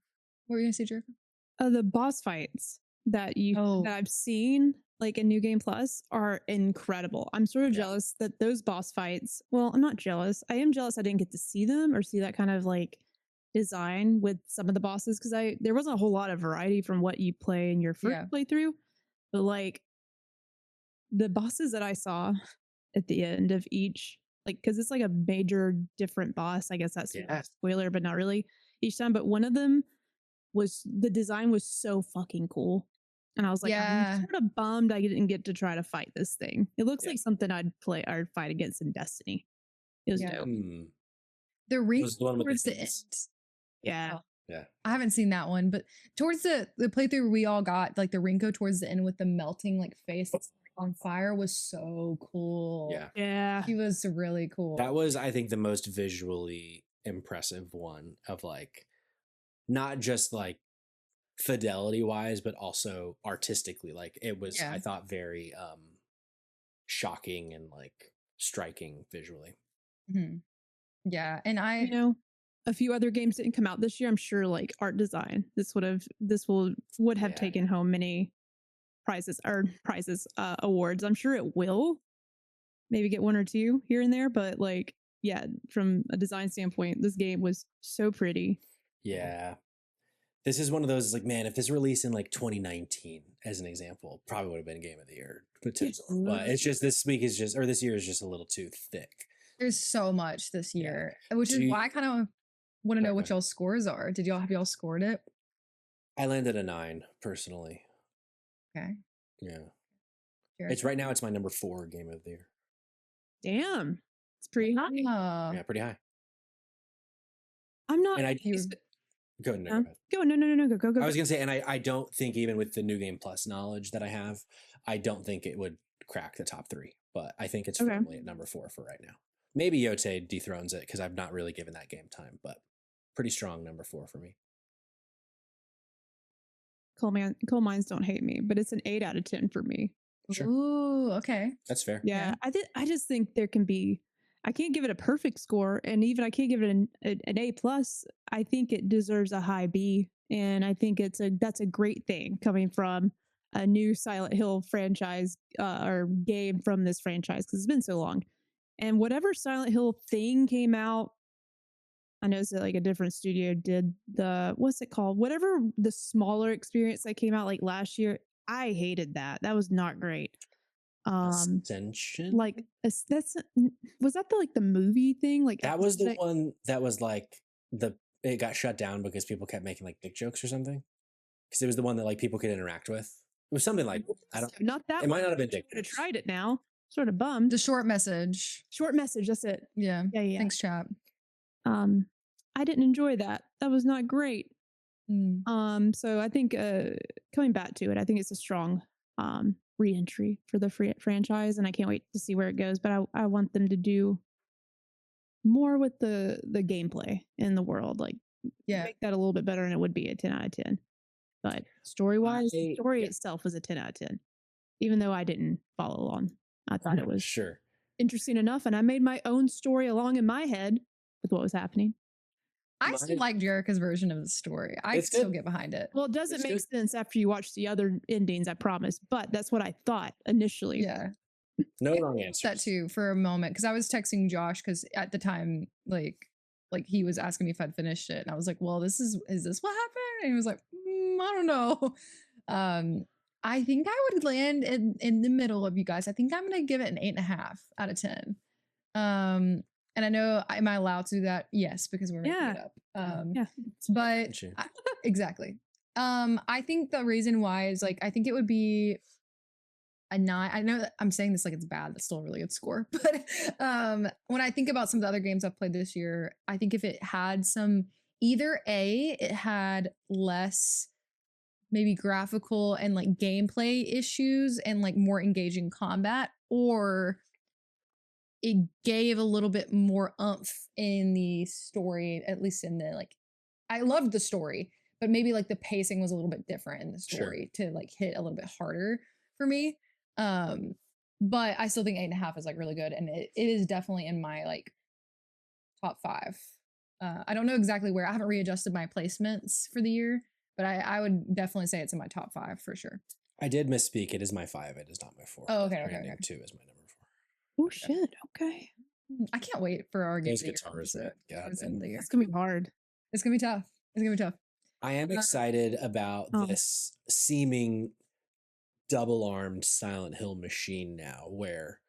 were you gonna say, Jerica? The boss fights that I've seen like in New Game Plus are incredible. I'm sort of jealous that those boss fights, well, I'm not jealous. I am jealous I didn't get to see them or see that kind of like design with some of the bosses, because there wasn't a whole lot of variety from what you play in your first playthrough. But like the bosses that I saw at the end of each, like, because it's like a major different boss, I guess that's a spoiler, but not really each time. But one of them was, the design was so fucking cool. And I was like, I'm sort of bummed I didn't get to try to fight this thing. It looks like something I'd fight against in Destiny. It was dope. The ring towards the end. Yeah. I haven't seen that one, but towards the playthrough we all got, like the Rinko towards the end with the melting like face on fire was so cool. Yeah. He was really cool. That was, I think, the most visually impressive one of like, not just like fidelity wise, but also artistically. Like it was, I thought, very shocking and like striking visually. Yeah. And a few other games didn't come out this year. I'm sure like art design, would have taken home many awards. I'm sure it will maybe get one or two here and there, but like, from a design standpoint, this game was so pretty. This is one of those, like, man, if this released in like 2019 as an example, probably would have been game of the year potential. But it's just this year is just a little too thick. There's so much this year, which is why I kind of want to know what y'all's scores are. Have y'all scored it? I landed a 9 personally. Okay. Yeah. It's right now. It's my number 4 game of the year. Damn, it's pretty high. Yeah, pretty high. I'm not. And go ahead. No, go. I was gonna say, and I don't think even with the New Game Plus knowledge that I have, I don't think it would crack the top 3. But I think it's firmly at number 4 for right now. Maybe Yote dethrones it because I've not really given that game time, but pretty strong number 4 for me. Coal mines don't hate me, but it's an 8 out of 10 for me. Sure. Ooh, okay. That's fair. Yeah. I just think there can be, I can't give it a perfect score, and even I can't give it an A plus. I think it deserves a high B, and I think that's a great thing coming from a new Silent Hill franchise or game from this franchise, because it's been so long. And whatever Silent Hill thing came out, I know it's like a different studio did what's it called? Whatever the smaller experience that came out like last year, I hated that. That was not great. Ascension? Like was that the movie thing? Like that was the one that was like it got shut down because people kept making like dick jokes or something. Because it was the one that like people could interact with. It was something like not that. It might not have been dick jokes. I tried it now. Sort of bummed. The short message. That's it. Yeah. Thanks, chat. I didn't enjoy that. That was not great. So I think coming back to it, I think it's a strong re-entry for the franchise, and I can't wait to see where it goes. But I want them to do more with the gameplay in the world, like make that a little bit better, and it would be a 10 out of 10. But story-wise, the story itself was a 10 out of 10, even though I didn't follow along. I thought it was interesting enough, and I made my own story along in my head with what was happening. I still like Jerica's version of the story. I still get behind it. Well, it doesn't make sense after you watch the other endings, I promise. But that's what I thought initially. Yeah. No wrong answer. That too for a moment, because I was texting Josh because at the time, like he was asking me if I'd finished it, and I was like, "Well, is this what happened?" And he was like, "I don't know." I think I would land in the middle of you guys. I think I'm gonna give it an 8.5 out of 10. And I know, am I allowed to do that? Yes, because we're making it up. Yeah. But Sure. exactly. I think the reason why is like I think it would be a 9. I know that I'm saying this like it's bad. That's still a really good score. But when I think about some of the other games I've played this year, I think if it had some either it had less maybe graphical and like gameplay issues and like more engaging combat, or it gave a little bit more oomph in the story, at least in the like I loved the story, but maybe like the pacing was a little bit different in the story to like hit a little bit harder for me. But I still think 8.5 is like really good, and it is definitely in my like top 5. I don't know exactly where. I haven't readjusted my placements for the year, but I would definitely say it's in my top 5 for sure. I did misspeak. It is my 5. It is not my 4. Oh, okay, okay, Branding okay. 2 is my number 4. Oh shit. Okay. I can't wait for our game. Those guitars, man. God towards the end of the year. It's gonna be hard. It's gonna be tough. It's gonna be tough. I am excited about this seeming double-armed Silent Hill machine now, where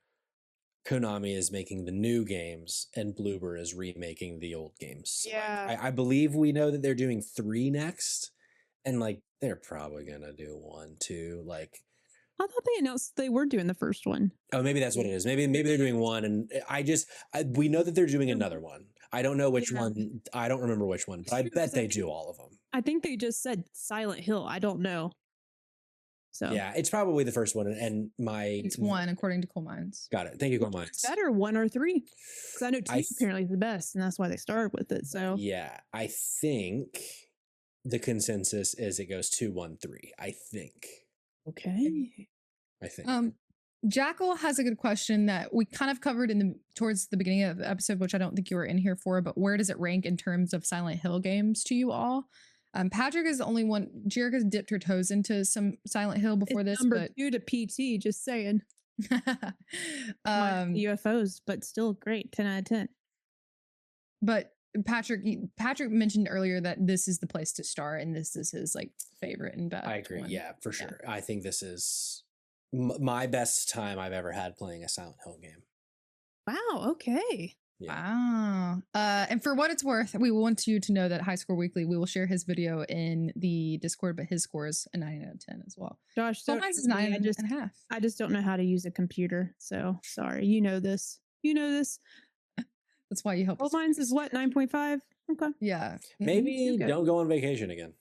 Konami is making the new games and Bloober is remaking the old games. So Yeah. I believe we know that they're doing 3 next, and like they're probably gonna do 1, 2. Like, I thought they announced they were doing the first one. oh, maybe that's what it is. Maybe they're doing 1, and we know that they're doing another one. I don't know which one. I don't remember which one, but I bet they do all of them. I think they just said Silent Hill. I don't know. So Yeah, it's probably the first one, and It's 1 according to Coal Mines. Got it. Thank you, Coal Mines. better 1 or 3, because I know 2 apparently is the best, and that's why they started with it. So yeah, I think the consensus is it goes 2, 1, 3. I think. okay. I think. Jackal has a good question that we kind of covered towards the beginning of the episode, which I don't think you were in here for, but where does it rank in terms of Silent Hill games to you all? Patrick is the only one. Jerica's dipped her toes into some Silent Hill before It's this, number but 2 to PT. Just saying. UFOs, but still great. 10 out of 10. But Patrick mentioned earlier that this is the place to start, and this is his like favorite and best. I agree. one. Yeah, for sure. I think this is my best time I've ever had playing a Silent Hill game. Wow. Okay. Wow. And for what it's worth, we want you to know that High Score Weekly, we will share his video in the Discord, but his score is a 9 out of 10 as well. Josh, So mine is 9 and a half. I just don't know how to use a computer, so sorry. You know this. You know this. That's why you help. Well, mine's is what, 9.5? Okay. Yeah. Maybe don't go on vacation again.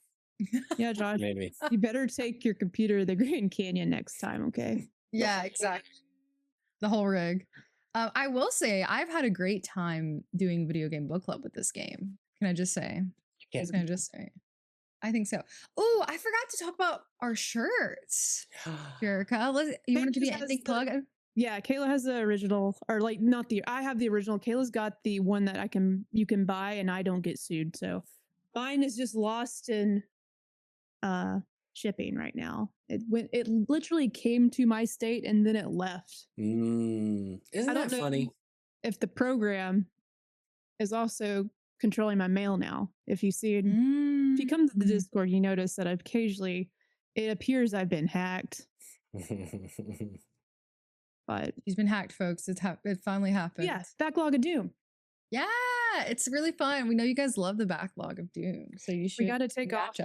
Yeah, Josh. Maybe. You better take your computer to the Grand Canyon next time, okay? Yeah, exactly. The whole rig. I will say I've had a great time doing video game book club with this game. Can I just say? Can I just say? I think so. Oh, I forgot to talk about our shirts. Jerica, you want to do the ending plug? Yeah, Kayla has the original, or like not the. I have the original. Kayla's got the one that you can buy, and I don't get sued. So mine is just lost in shipping right now. It literally came to my state and then it left. Isn't that funny? If the program is also controlling my mail now. If you come to the Discord, you notice that it appears I've been hacked. But he's been hacked, folks. It finally happened. Yes, Backlog of Doom. Yeah, it's really fun. We know you guys love the Backlog of Doom, so you should. We got to take off.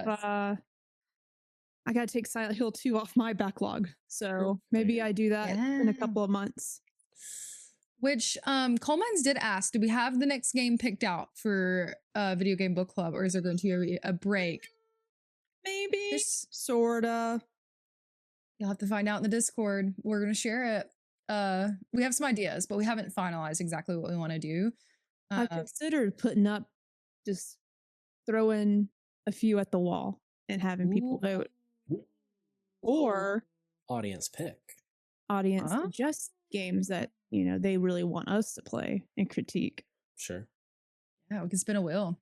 I got to take Silent Hill 2 off my backlog. So maybe I do that in a couple of months. Which Coal Mines did ask, do we have the next game picked out for Video Game Book Club, or is there going to be a break? Maybe. Sorta. You'll have to find out in the Discord. We're going to share it. We have some ideas, but we haven't finalized exactly what we want to do. I considered just throwing a few at the wall and having people vote. Or audience pick. Audience suggest games that, they really want us to play and critique. Sure. Yeah, we can spin a wheel.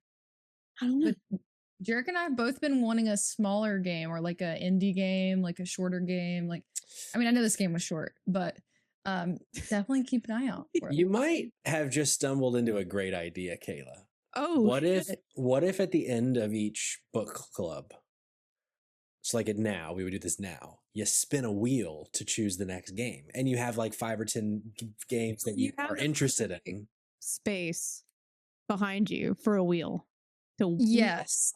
I don't know. But Jerica and I have both been wanting a smaller game, or like an indie game, like a shorter game. I know this game was short, but definitely keep an eye out for it. You might have just stumbled into a great idea, Kayla. Oh, what if at the end of each book club, so like we would do this now, you spin a wheel to choose the next game, and you have like 5 or 10 games that you are interested in. space behind you for a wheel to Yes.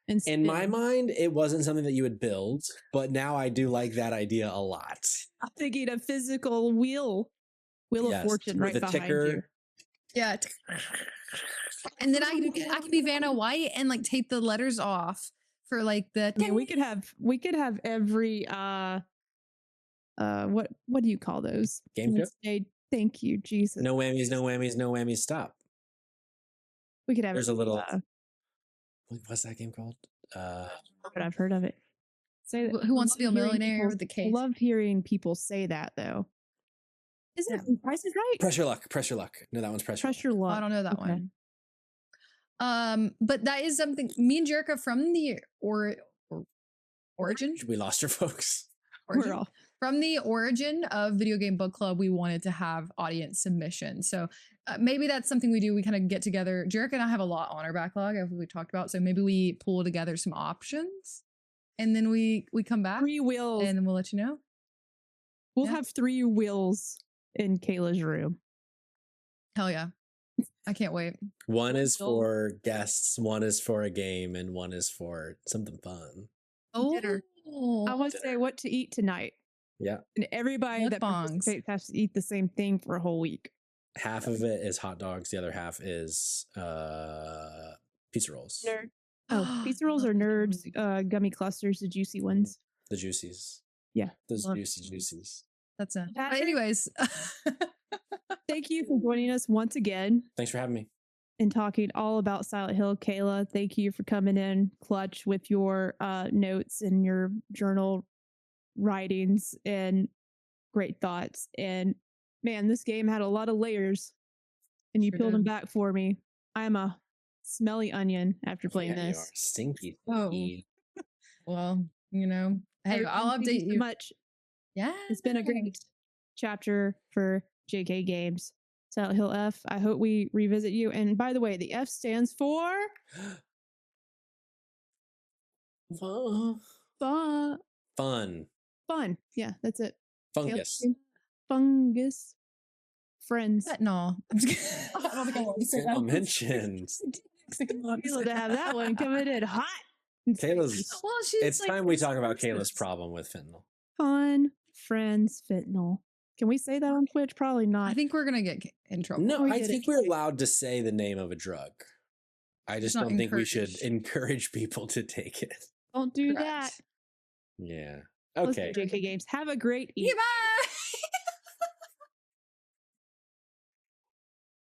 And In my spin. mind, it wasn't something that you would build, but now I do like that idea a lot. I'm thinking a physical wheel of fortune right the behind ticker. you. Yeah. And then I could be Vanna White and like take the letters off for like the. I mean, we could have every what do you call those? Game show? Thank you, Jesus. No whammies, no whammies, no whammies. Stop. We could have. There's a little. What's that game called? But I've heard of it. Say that. Who wants to be a millionaire with the case? I love hearing people say that though. Isn't it Price is Right? Pressure Luck. Pressure Luck. No, that one's Pressure Luck. Luck. I don't know that one. But that is something. Me and Jerica from the origin. We lost her, folks. From the origin of Video Game Book Club, we wanted to have audience submission. So maybe that's something we do. We kind of get together. Jerica and I have a lot on our backlog, as we talked about. So maybe we pull together some options, and then we come back 3 wheels, and then we'll let you know. We'll have 3 wheels in Kayla's room. Hell yeah. I can't wait. One is for guests, one is for a game, and one is for something fun. Dinner. I want to say what to eat tonight. Yeah. And everybody that participates has to eat the same thing for a whole week. Half of it is hot dogs. The other half is pizza rolls. Nerd. Oh, pizza rolls are nerds. Gummy clusters, the juicy ones. The juicies. Yeah. Those juicy juicies. That's it. But anyways. Thank you for joining us once again. Thanks for having me. And talking all about Silent Hill. Kayla, thank you for coming in clutch with your notes and your journal writings and great thoughts. And man, this game had a lot of layers and you peeled them back for me. I'm a smelly onion after playing this. You are stinky. Oh. Well, you know, hey, I'll update you. So much. Yeah. It's been a great chapter for JK Games. Silent Hill F. I hope we revisit you. And by the way, the F stands for Fun. Fun. Yeah, that's it. Fungus. Fungus. Friends. No. I'm just kidding. Mentioned. To have that one coming in hot. Kayla's. Well, it's like, time we talk about Kayla's problem with fentanyl. Fun, friends, fentanyl. Can we say that on Twitch? Probably not. I think we're gonna get in trouble. No, I think we're allowed to say the name of a drug. I just don't think we should encourage people to take it. Don't do that. Yeah. Okay. JK Games. Have a great evening. Bye.